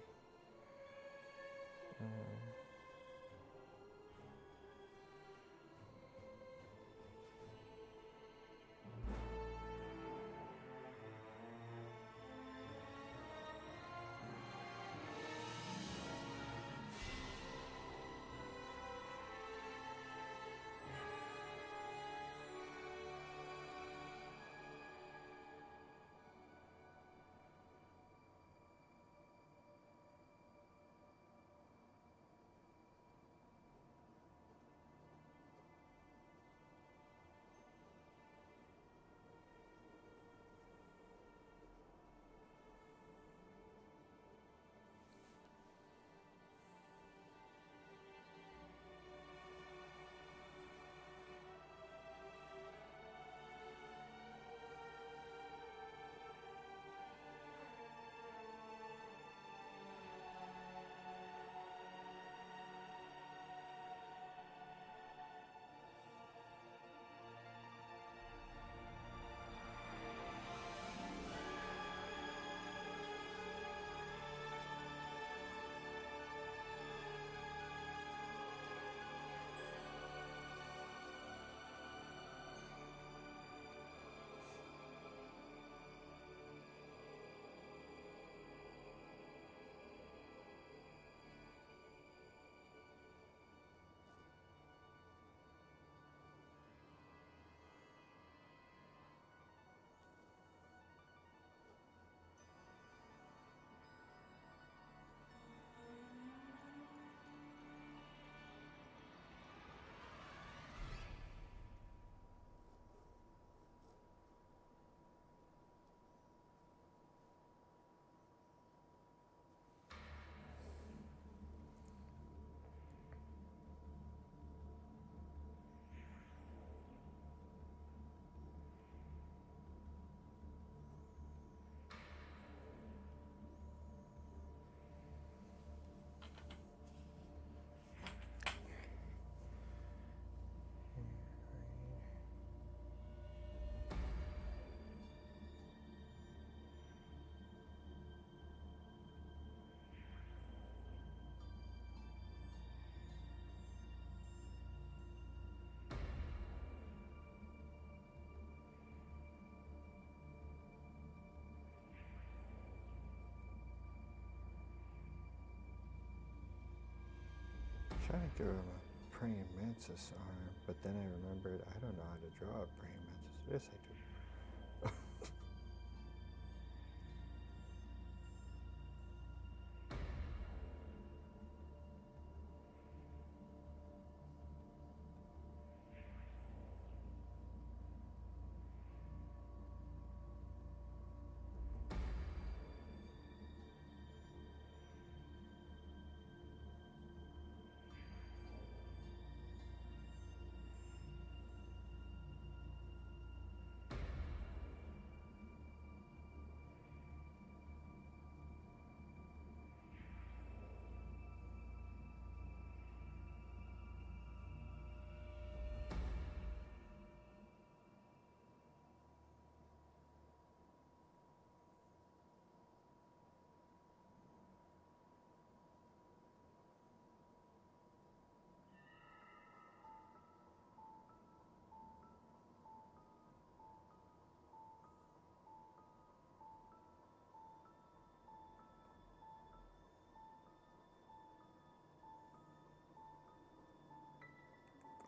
trying to give him a praying mantis arm, but then I remembered I don't know how to draw a praying mantis. Yes, I do.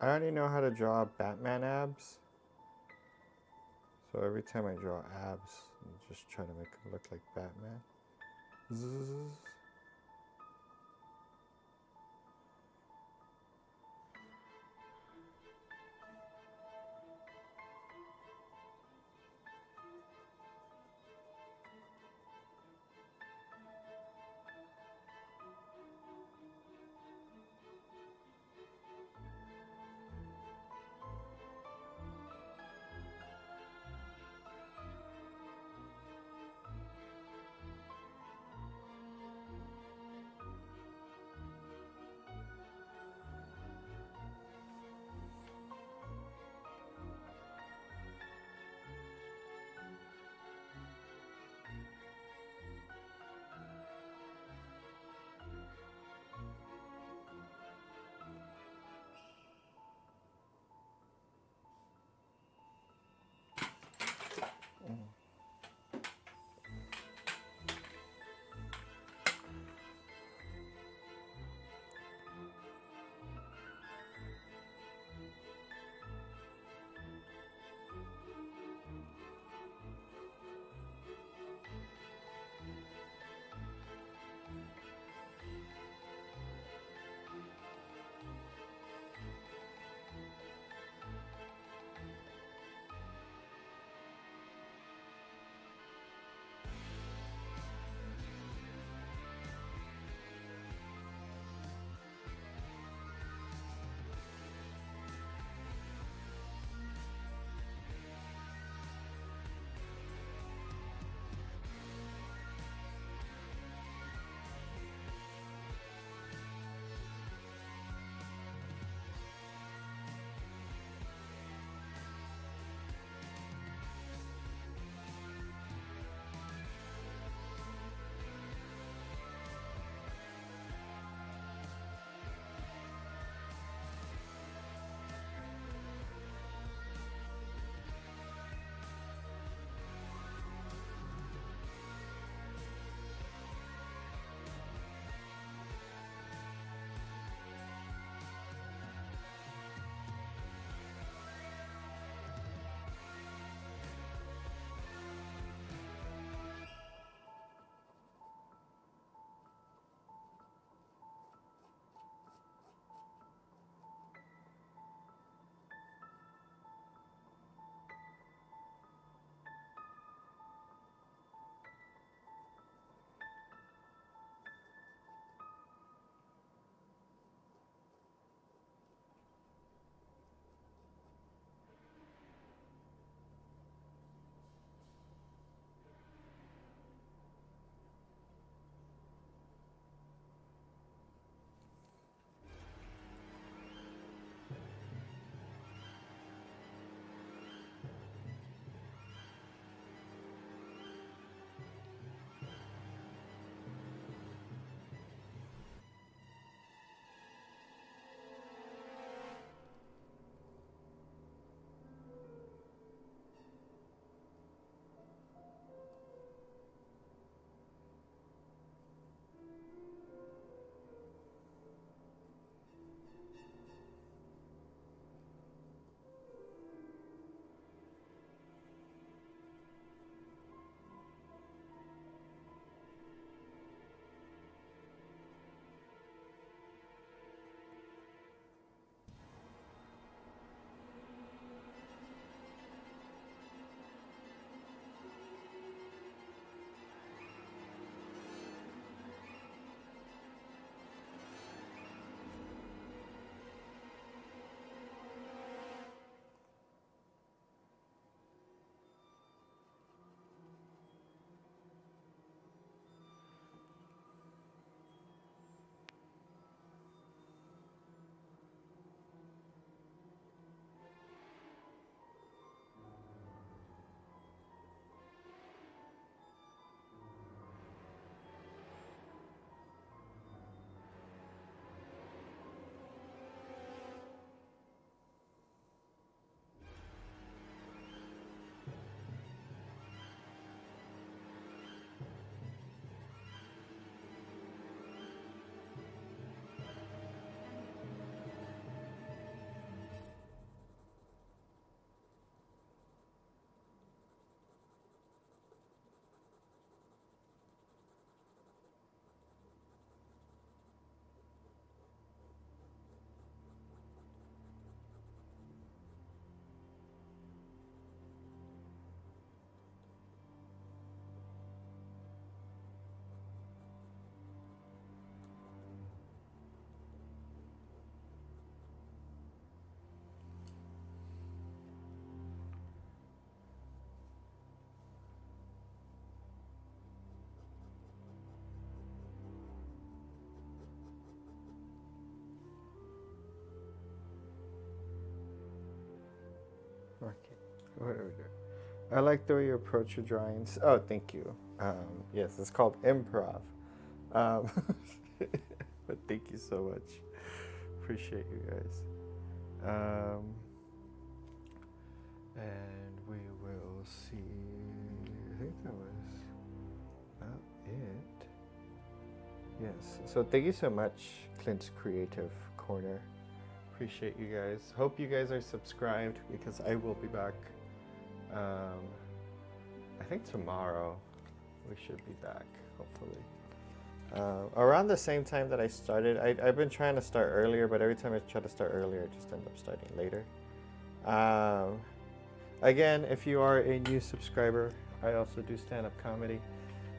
I already know how to draw Batman abs. So every time I draw abs, I'm just trying to make him look like Batman. Zzz. Okay, what are we doing? I like the way you approach your drawings. Oh, thank you. Yes, it's called improv. Um, but thank you so much. Appreciate you guys. And we will see. I think that was about it. Yes. So thank you so much, Clint's Creative Corner. Appreciate you guys. Hope you guys are subscribed because I will be back. I think tomorrow we should be back, hopefully. Around the same time that I started, I've been trying to start earlier, but every time I try to start earlier, I just end up starting later. Again, if you are a new subscriber, I also do stand-up comedy.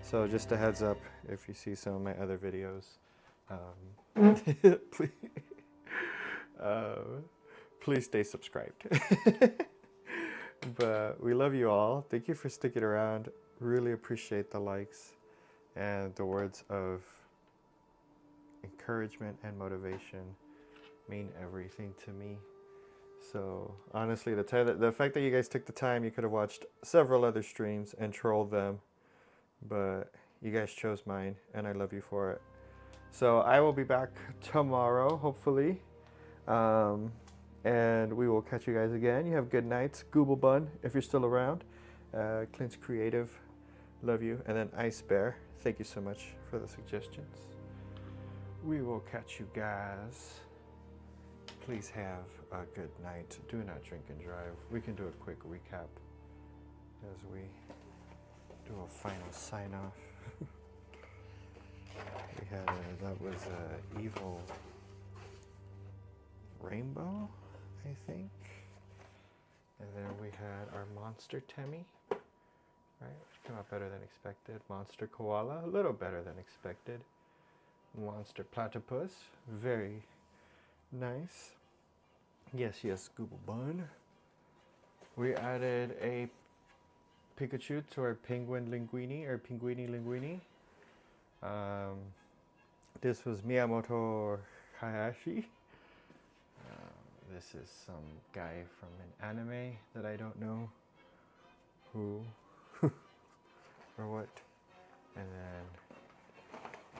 So just a heads up, if you see some of my other videos, please, please stay subscribed. But we love you all. Thank you for sticking around. Really appreciate the likes and the words of encouragement and motivation mean everything to me. So honestly, the fact that you guys took the time, you could have watched several other streams and trolled them, but you guys chose mine, and I love you for it. So I will be back tomorrow, hopefully, and we will catch you guys again. You have good nights. Google Bun, if you're still around. Clint's Creative, love you. And then Ice Bear, thank you so much for the suggestions. We will catch you guys. Please have a good night. Do not drink and drive. We can do a quick recap as we do a final sign off. We had that was Evil Rainbow, I think. And then we had our Monster Temmie, right? Which came out better than expected. Monster Koala, a little better than expected. Monster Platypus, very nice. Yes, Google Bun. We added a Pikachu to our Penguin Linguini, or Pinguini Linguini. This was Miyamoto Hayashi. This is some guy from an anime that I don't know who or what. And then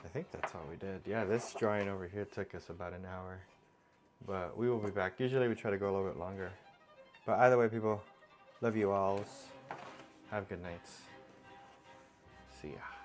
I think that's all we did. Yeah, this drawing over here took us about an hour. But we will be back. Usually we try to go a little bit longer. But either way, people, love you all. Have good nights. See ya.